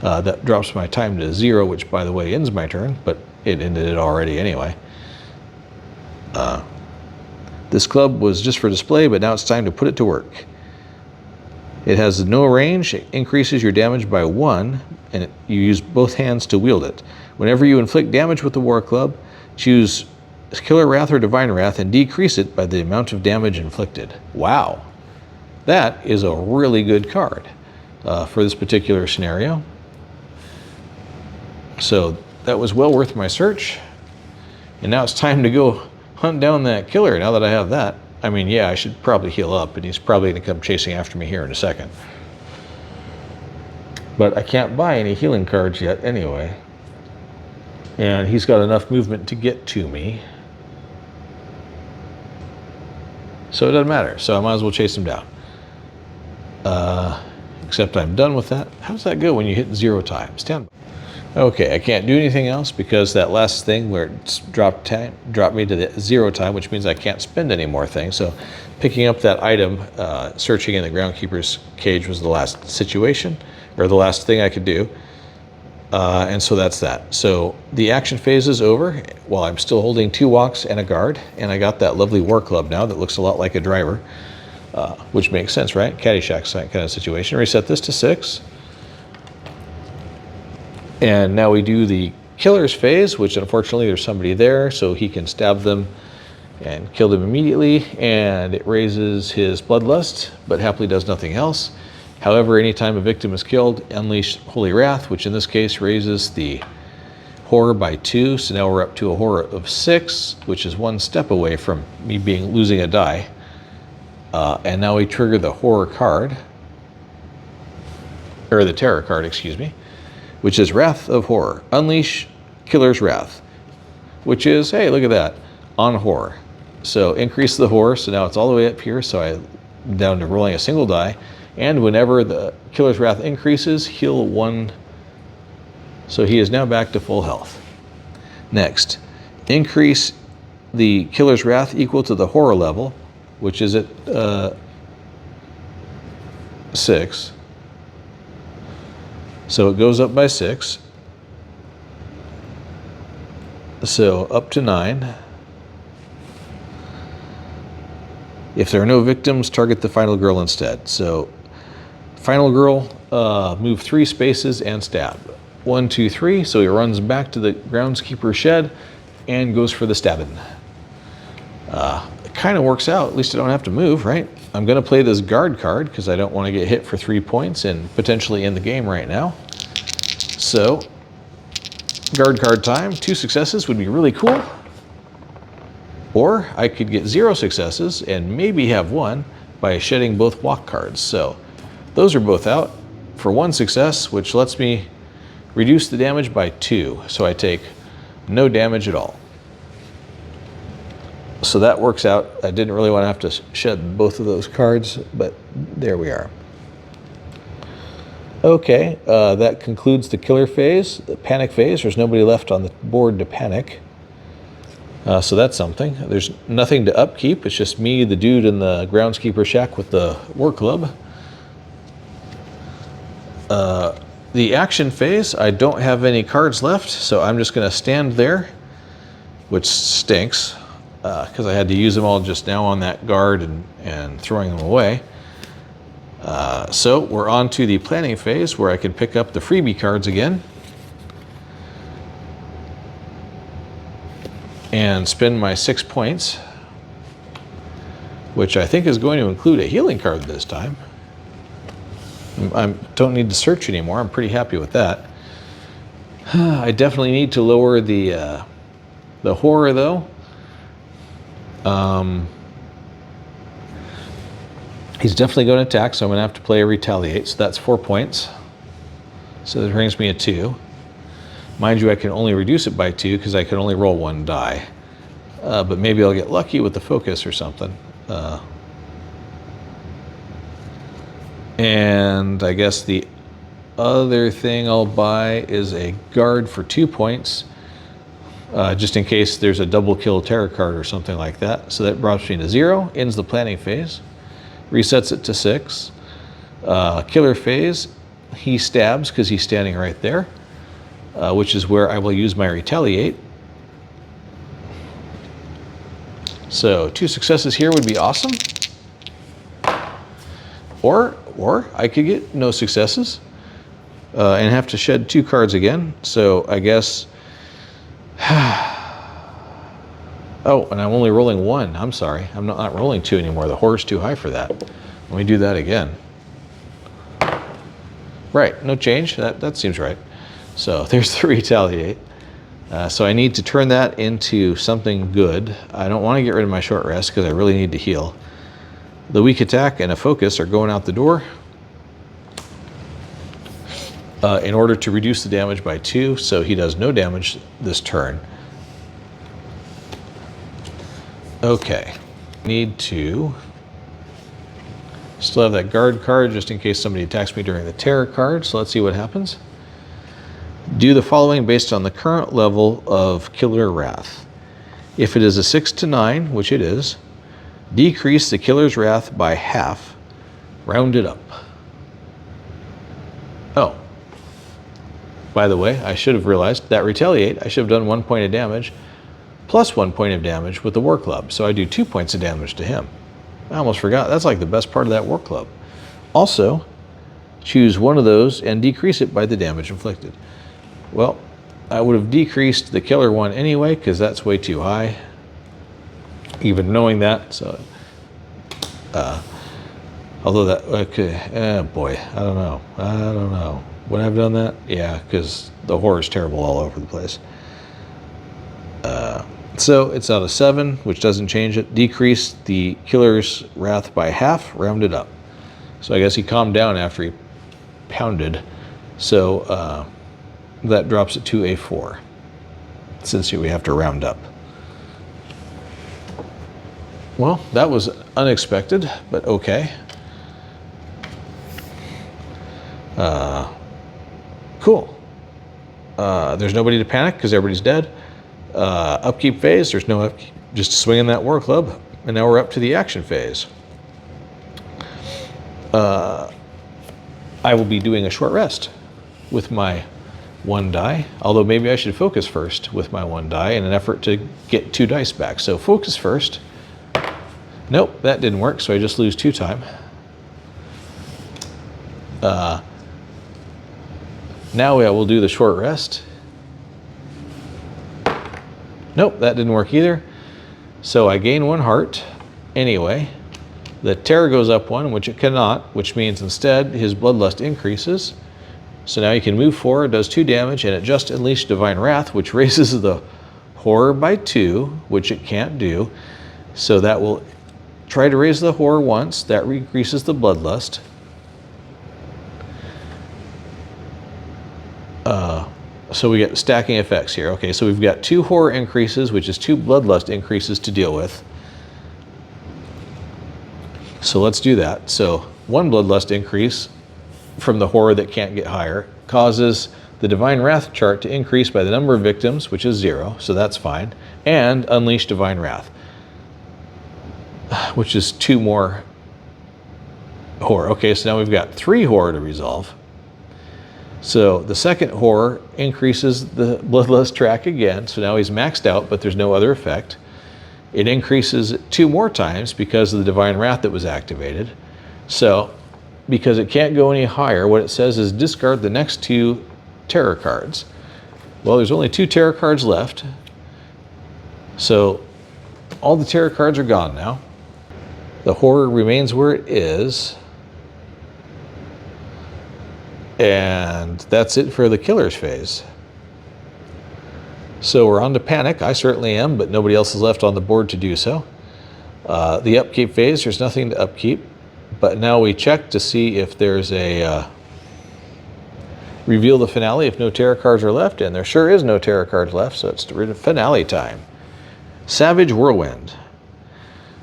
That drops my time to 0, which by the way ends my turn, but it ended it already anyway. This club was just for display, but now it's time to put it to work. It has no range, it increases your damage by 1, and you use both hands to wield it. Whenever you inflict damage with the War Club, choose Killer Wrath or Divine Wrath and decrease it by the amount of damage inflicted. Wow, that is a really good card for this particular scenario. So that was well worth my search. And now it's time to go hunt down that killer now that I have that. I mean, yeah, I should probably heal up, and he's probably going to come chasing after me here in a second. But I can't buy any healing cards yet anyway. And he's got enough movement to get to me. So it doesn't matter. So I might as well chase him down. Except I'm done with that. How does that go when you hit 0 time? Stand by. Okay, I can't do anything else because that last thing where it's dropped me to the 0 time, which means I can't spend any more things. So picking up that item, searching in the groundkeeper's cage was the last situation, or the last thing I could do. And so that's that. So the action phase is over while I'm still holding 2 walks and a guard, and I got that lovely war club now that looks a lot like a driver, which makes sense, right? Caddyshack kind of situation. Reset this to 6. And now we do the killer's phase, which unfortunately there's somebody there, so he can stab them and kill them immediately, and it raises his bloodlust, but happily does nothing else. However, anytime a victim is killed, unleash Holy Wrath, which in this case raises the horror by 2. So now we're up to a horror of 6, which is 1 step away from me losing a die. And now we trigger the horror card, or the terror card, excuse me, which is Wrath of Horror. Unleash Killer's Wrath, which is, hey, look at that, on horror. So increase the horror, so now it's all the way up here, so I'm down to rolling a single die. And whenever the Killer's Wrath increases, heal 1. So he is now back to full health. Next, increase the Killer's Wrath equal to the horror level, which is at 6. So it goes up by 6. So up to 9. If there are no victims, target the final girl instead. So final girl, move 3 spaces and stab. 1, 2, 3. So he runs back to the groundskeeper shed and goes for the stabbing. It kind of works out. At least I don't have to move, right? I'm going to play this guard card because I don't want to get hit for 3 points and potentially end the game right now. So guard card time. 2 successes would be really cool. Or I could get 0 successes and maybe have 1 by shedding both walk cards. So those are both out for 1 success, which lets me reduce the damage by 2. So I take no damage at all. So that works out. I didn't really want to have to shed both of those cards, but there we are. Okay, that concludes the killer phase, the panic phase. There's nobody left on the board to panic. So that's something. There's nothing to upkeep. It's just me, the dude in the groundskeeper shack with the war club. The action phase, I don't have any cards left, so I'm just going to stand there, which stinks, because I had to use them all just now on that guard and throwing them away. So we're on to the planning phase, where I can pick up the freebie cards again and spend my 6 points, which I think is going to include a healing card this time. I don't need to search anymore. I'm pretty happy with that. I definitely need to lower the horror, though. He's definitely going to attack, so I'm going to have to play a retaliate. So that's 4 points. So that brings me a 2. Mind you, I can only reduce it by 2 because I can only roll 1 die. But maybe I'll get lucky with the focus or something. And I guess the other thing I'll buy is a guard for 2 points, just in case there's a double kill terror card or something like that. So that drops me to 0, ends the planning phase, resets it to 6. Killer phase, he stabs because he's standing right there, which is where I will use my retaliate. So 2 successes here would be awesome. Or I could get no successes and have to shed 2 cards again. So I guess, oh, and I'm only rolling 1. I'm sorry, I'm not rolling 2 anymore. The horror's too high for that. Let me do that again. Right, no change, that seems right. So there's the retaliate. So I need to turn that into something good. I don't want to get rid of my short rest because I really need to heal. The weak attack and a focus are going out the door in order to reduce the damage by 2, so he does no damage this turn. Okay, need to still have that guard card just in case somebody attacks me during the terror card, so let's see what happens. Do the following based on the current level of Killer Wrath. If it is a 6 to 9, which it is, decrease the Killer's Wrath by half, round it up. Oh, by the way, I should have realized that Retaliate, I should have done 1 point of damage plus 1 point of damage with the War Club, so I do 2 points of damage to him. I almost forgot, that's like the best part of that War Club. Also, choose one of those and decrease it by the damage inflicted. Well, I would have decreased the killer one anyway, because that's way too high, even knowing that, so, although that, okay, boy, I don't know. Would I have done that? Yeah, because the horror is terrible all over the place. So it's out of 7, which doesn't change it. Decrease the killer's wrath by half, round it up. So I guess he calmed down after he pounded. So that drops it to a 4, since we have to round up. Well, that was unexpected, but okay. Cool. There's nobody to panic because everybody's dead. Upkeep phase, there's no upkeep. Just swinging that War Club, and now we're up to the action phase. I will be doing a short rest with my 1 die, although maybe I should focus first with my 1 die in an effort to get 2 dice back. So focus first. Nope, that didn't work, so I just lose 2 time. Now I will do the short rest. Nope, that didn't work either. So I gain 1 heart anyway. The terror goes up 1, which it cannot, which means instead his bloodlust increases. So now he can move forward, does 2 damage, and it just unleashed Divine Wrath, which raises the horror by 2, which it can't do. So that will try to raise the horror once, that increases the bloodlust. So we get stacking effects here. Okay, so we've got 2 horror increases, which is 2 bloodlust increases to deal with. So let's do that. So 1 bloodlust increase from the horror that can't get higher causes the Divine Wrath chart to increase by the number of victims, which is 0, so that's fine, and unleash Divine Wrath, which is 2 more horror. Okay, so now we've got 3 horror to resolve. So the second horror increases the bloodlust track again, so now he's maxed out, but there's no other effect. It increases 2 more times because of the Divine Wrath that was activated. So, because it can't go any higher, what it says is discard the next 2 terror cards. Well, there's only 2 terror cards left. So, all the terror cards are gone now. The horror remains where it is. And that's it for the killer's phase. So we're on to panic. I certainly am, but nobody else is left on the board to do so. The upkeep phase, there's nothing to upkeep. But now we check to see if there's a reveal the finale if no tarot cards are left, and there sure is no tarot cards left, so it's finale time. Savage Whirlwind.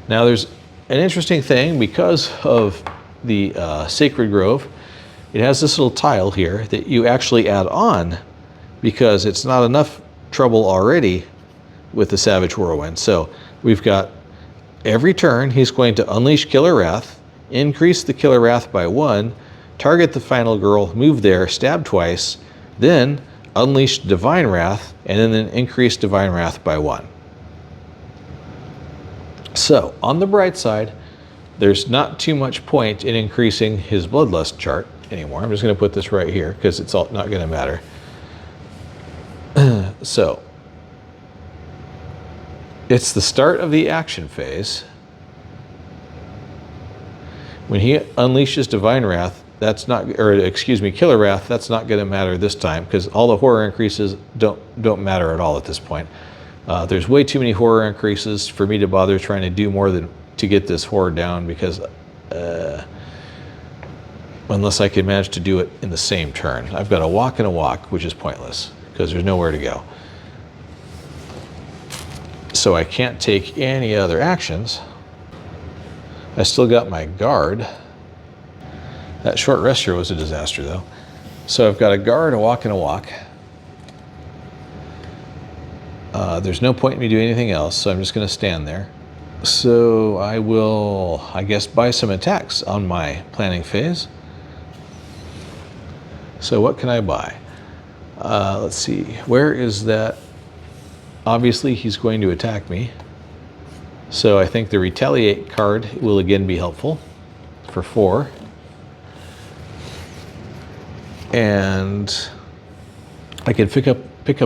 Now there's an interesting thing because of the Sacred Grove. It has this little tile here that you actually add on because it's not enough trouble already with the Savage Whirlwind. So we've got every turn he's going to unleash Killer Wrath, increase the Killer Wrath by 1, target the final girl, move there, stab twice, then unleash Divine Wrath, and then increase Divine Wrath by 1. So on the bright side, there's not too much point in increasing his bloodlust chart anymore. I'm just going to put this right here because it's all not going to matter. So it's the start of the action phase. When he unleashes Divine Wrath, that's not, or excuse me, Killer Wrath, that's not going to matter this time because all the horror increases don't matter at all at this point. There's way too many horror increases for me to bother trying to do more than to get this horror down because unless I can manage to do it in the same turn. I've got a walk and a walk, which is pointless because there's nowhere to go. So I can't take any other actions. I still got my guard. That short rest here was a disaster though. So I've got a guard, a walk, and a walk. There's no point in me doing anything else, so I'm just going to stand there. So I will, I guess, buy some attacks on my planning phase. So what can I buy? Let's see, where is that? Obviously he's going to attack me. So I think the retaliate card will again be helpful for 4. And I can pick up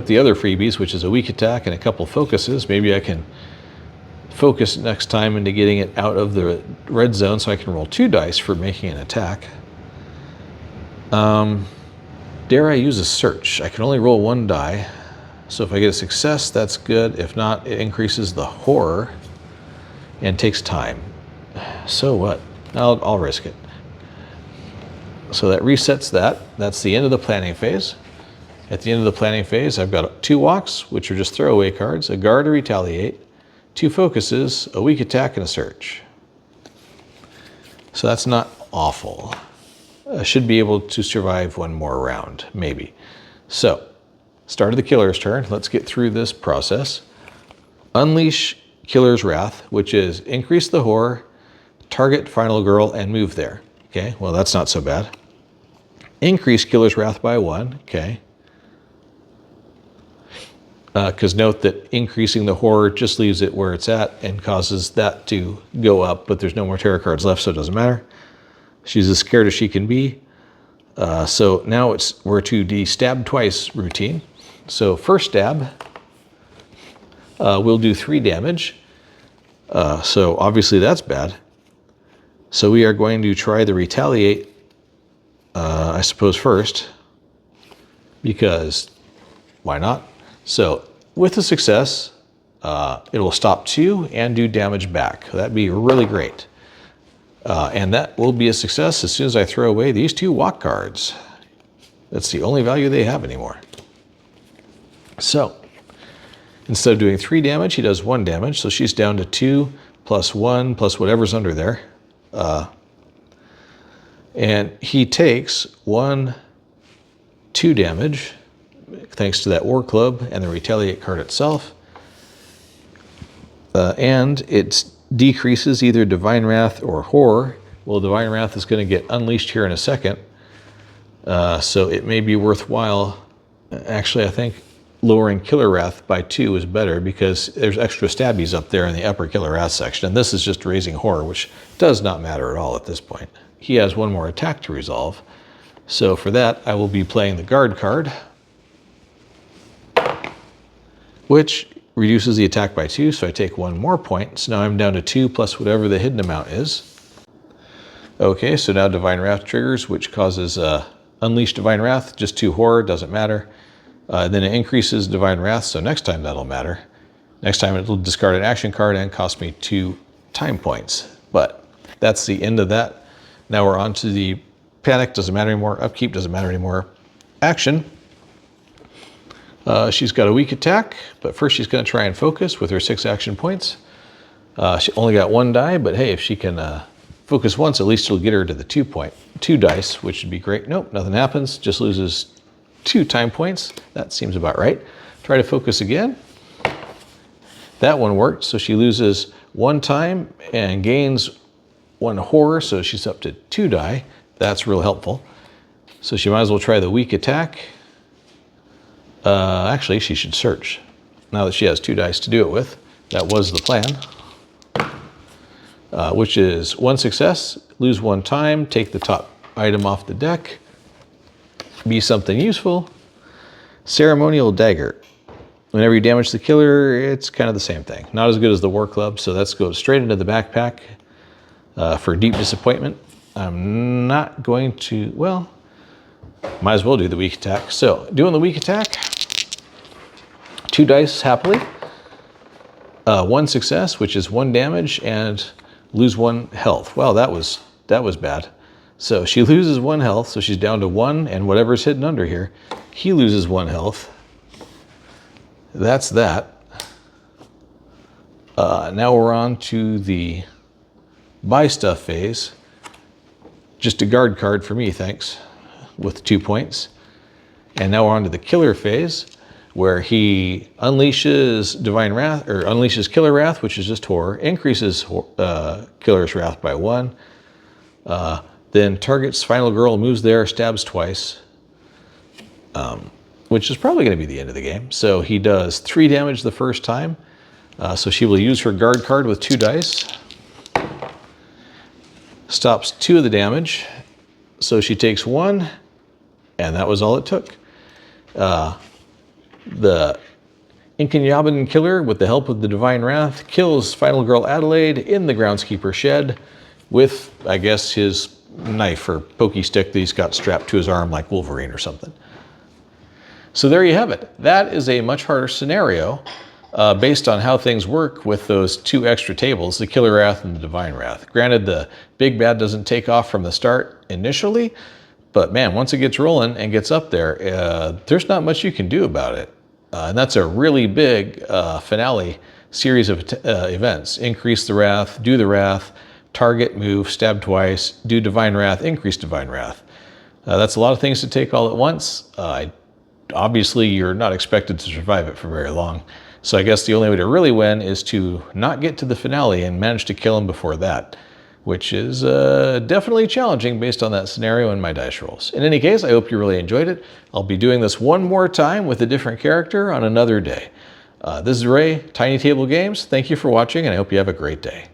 the other freebies, which is a weak attack and a couple focuses. Maybe I can focus next time into getting it out of the red zone so I can roll 2 dice for making an attack. Dare I use a search? I can only roll 1 die. So if I get a success, that's good. If not, it increases the horror and takes time. So what? I'll risk it. So that resets that. That's the end of the planning phase. At the end of the planning phase, I've got 2 walks, which are just throwaway cards, a guard to retaliate, 2 focuses, a weak attack, and a search. So that's not awful. I should be able to survive 1 more round, maybe. So, start of the killer's turn. Let's get through this process. Unleash Killer's Wrath, which is increase the horror, target final girl, and move there. Okay, well that's not so bad. Increase Killer's Wrath by 1, okay. Because note that increasing the horror just leaves it where it's at and causes that to go up, but there's no more tarot cards left, so it doesn't matter. She's as scared as she can be. So now we're to the stab twice routine. So first stab, we'll do 3 damage. So obviously that's bad. So we are going to try the retaliate, I suppose first, because why not? So with a success, it will stop 2 and do damage back. That'd be really great. And that will be a success as soon as I throw away these 2 walk cards. That's the only value they have anymore. So instead of doing 3 damage, he does 1 damage. So she's down to 2 plus 1 plus whatever's under there. And he takes 1, 2 damage, thanks to that War Club and the retaliate card itself. And it decreases either Divine Wrath or Horror. Well, Divine Wrath is going to get unleashed here in a second. So it may be worthwhile. Actually, I think lowering Killer Wrath by 2 is better because there's extra stabbies up there in the upper Killer Wrath section. And this is just raising Horror, which does not matter at all at this point. He has 1 more attack to resolve. So for that, I will be playing the Guard card, which reduces the attack by 2, so I take 1 more point. So now I'm down to 2 plus whatever the hidden amount is. Okay, so now Divine Wrath triggers, which causes Unleash Divine Wrath, just 2 horror, doesn't matter. Then it increases Divine Wrath, so next time that'll matter. Next time it'll discard an action card and cost me 2 time points. But that's the end of that. Now we're on to the Panic, doesn't matter anymore. Upkeep, doesn't matter anymore. Action. She's got a weak attack, but first she's going to try and focus with her 6 action points. She only got 1 die, but hey, if she can focus once, at least it'll get her to the 2 dice, which would be great. Nope, nothing happens, just loses 2 time points. That seems about right. Try to focus again. That one worked, so she loses 1 time and gains 1 horror, so she's up to 2 die. That's real helpful. So she might as well try the weak attack. Actually, she should search. Now that she has 2 dice to do it with, that was the plan. Which is 1 success, lose 1 time, take the top item off the deck, be something useful. Ceremonial Dagger. Whenever you damage the killer, it's kind of the same thing. Not as good as the War Club, so let's go straight into the backpack for Deep Disappointment. I'm not going to, well, might as well do the weak attack. So doing the weak attack, 2 dice happily, 1 success, which is 1 damage, and lose 1 health. Well, that was bad. So she loses 1 health, so she's down to 1, and whatever's hidden under here, he loses 1 health. That's that. Now we're on to the buy stuff phase. Just a guard card for me, thanks, with 2 points. And now we're on to the killer phase, where he unleashes Divine Wrath, or unleashes Killer Wrath, which is just horror, increases Killer's Wrath by 1, then targets Final Girl, moves there, stabs twice, which is probably going to be the end of the game. So he does 3 damage the first time, so she will use her guard card with 2 dice, stops 2 of the damage, so she takes 1, and that was all it took. The Incanyaban Killer, with the help of the Divine Wrath, kills Final Girl Adelaide in the Groundskeeper shed with, I guess, his knife or pokey stick that he's got strapped to his arm like Wolverine or something. So there you have it. That is a much harder scenario based on how things work with those 2 extra tables, the Killer Wrath and the Divine Wrath. Granted, the big bad doesn't take off from the start initially, but man, once it gets rolling and gets up there, there's not much you can do about it. And that's a really big finale series of events. Increase the Wrath, do the Wrath, target, move, stab twice, do Divine Wrath, increase Divine Wrath. That's a lot of things to take all at once. Obviously, you're not expected to survive it for very long. So I guess the only way to really win is to not get to the finale and manage to kill him before that, which is definitely challenging based on that scenario and my dice rolls. In any case, I hope you really enjoyed it. I'll be doing this one more time with a different character on another day. This is Ray, Tiny Table Games. Thank you for watching, and I hope you have a great day.